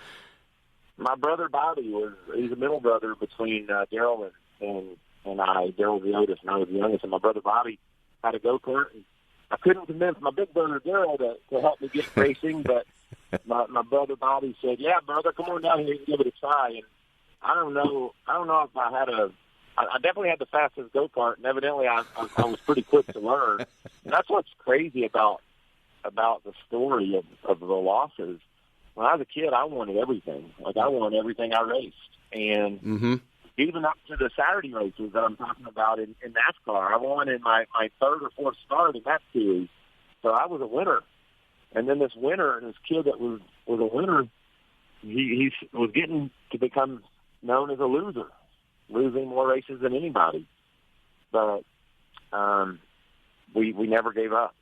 S4: My brother Bobby he's a middle brother between Daryl and I. Daryl was the oldest and I was the youngest. And my brother Bobby had a go-kart. And I couldn't convince my big brother Daryl to help me get racing, but my brother Bobby said, "Yeah, brother, come on down here and give it a try." And I don't know if I definitely had the fastest go-kart, and evidently I was pretty quick to learn. And that's what's crazy about the story of the losses. When I was a kid, I wanted everything. Like, I won everything I raced. And even up to the Saturday races that I'm talking about in NASCAR, I won in my third or fourth start in that series. So I was a winner. And then this kid that was a winner, he was getting to become known as a loser, losing more races than anybody. But we never gave up.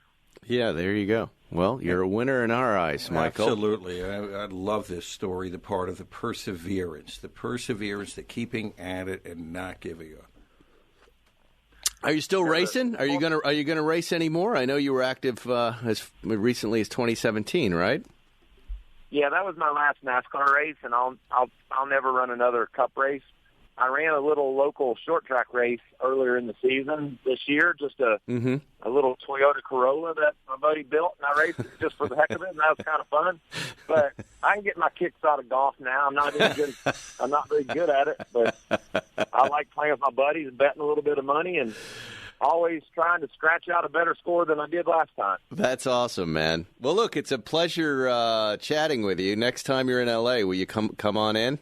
S1: Yeah, there you go. Well, you're a winner in our eyes, Michael.
S3: Absolutely. I love this story, the part of the perseverance, the keeping at it and not giving up.
S1: Are you still racing? Are you gonna race anymore? I know you were active as recently as 2017, right?
S4: Yeah, that was my last NASCAR race, and I'll never run another Cup race. I ran a little local short track race earlier in the season this year, just a little Toyota Corolla that my buddy built, and I raced it just for the heck of it, and that was kind of fun. But I can get my kicks out of golf now. I'm not very good at it, but I like playing with my buddies and betting a little bit of money and always trying to scratch out a better score than I did last time.
S1: That's awesome, man. Well, look, it's a pleasure chatting with you. Next time you're in L.A., will you come on in?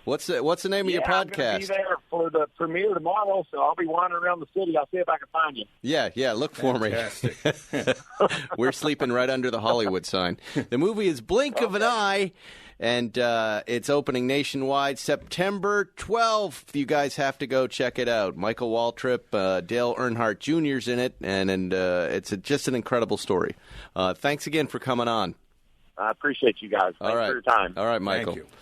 S1: What's the name of your podcast?
S4: I'm going to be there for the premiere tomorrow, so I'll be wandering around the city. I'll see if I can find you.
S1: Yeah, look for me. We're sleeping right under the Hollywood sign. The movie is Blink of an Eye, and it's opening nationwide September 12th. You guys have to go check it out. Michael Waltrip, Dale Earnhardt Jr.'s in it, and it's just an incredible story. Thanks again for coming on.
S4: I appreciate you guys. Thanks for your time.
S1: All right, Michael.
S3: Thank you.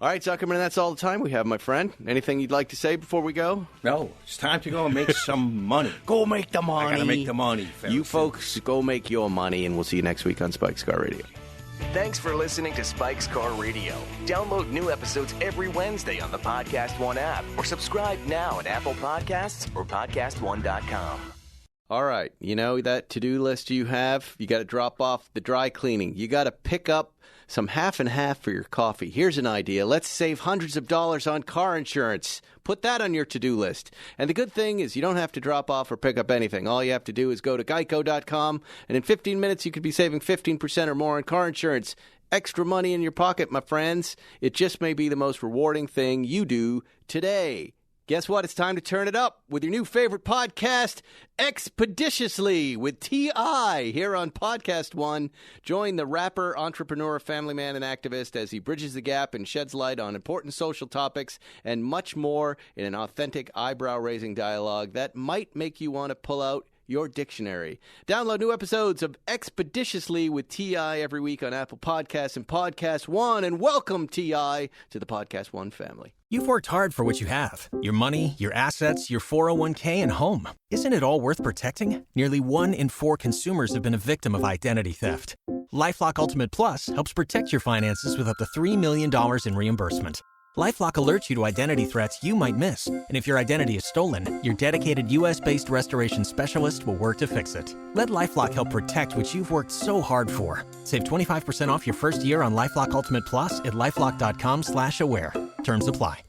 S1: All right, Zuckerman, that's all the time we have, my friend. Anything you'd like to say before we go?
S3: No, it's time to go and make some money.
S1: Go make the money.
S3: I got to make the money.
S1: You folks, go make your money, and we'll see you next week on Spike's Car Radio.
S2: Thanks for listening to Spike's Car Radio. Download new episodes every Wednesday on the Podcast One app or subscribe now at Apple Podcasts or PodcastOne.com.
S1: All right, you know that to-do list you have? You got to drop off the dry cleaning. You got to pick up some half and half for your coffee. Here's an idea. Let's save hundreds of dollars on car insurance. Put that on your to-do list. And the good thing is you don't have to drop off or pick up anything. All you have to do is go to geico.com, and in 15 minutes you could be saving 15% or more on car insurance. Extra money in your pocket, my friends. It just may be the most rewarding thing you do today. Guess what? It's time to turn it up with your new favorite podcast, Expeditiously, with T.I. here on Podcast One. Join the rapper, entrepreneur, family man, and activist as he bridges the gap and sheds light on important social topics and much more in an authentic, eyebrow-raising dialogue that might make you want to pull out your dictionary. Download new episodes of Expeditiously with T.I. every week on Apple Podcasts and Podcast One. And welcome, T.I., to the Podcast One family.
S5: You've worked hard for what you have. Your money, your assets, your 401k, and home. Isn't it all worth protecting? Nearly 1 in 4 consumers have been a victim of identity theft. LifeLock Ultimate Plus helps protect your finances with up to $3 million in reimbursement. LifeLock alerts you to identity threats you might miss. And if your identity is stolen, your dedicated U.S.-based restoration specialist will work to fix it. Let LifeLock help protect what you've worked so hard for. Save 25% off your first year on LifeLock Ultimate Plus at LifeLock.com/aware. Terms apply.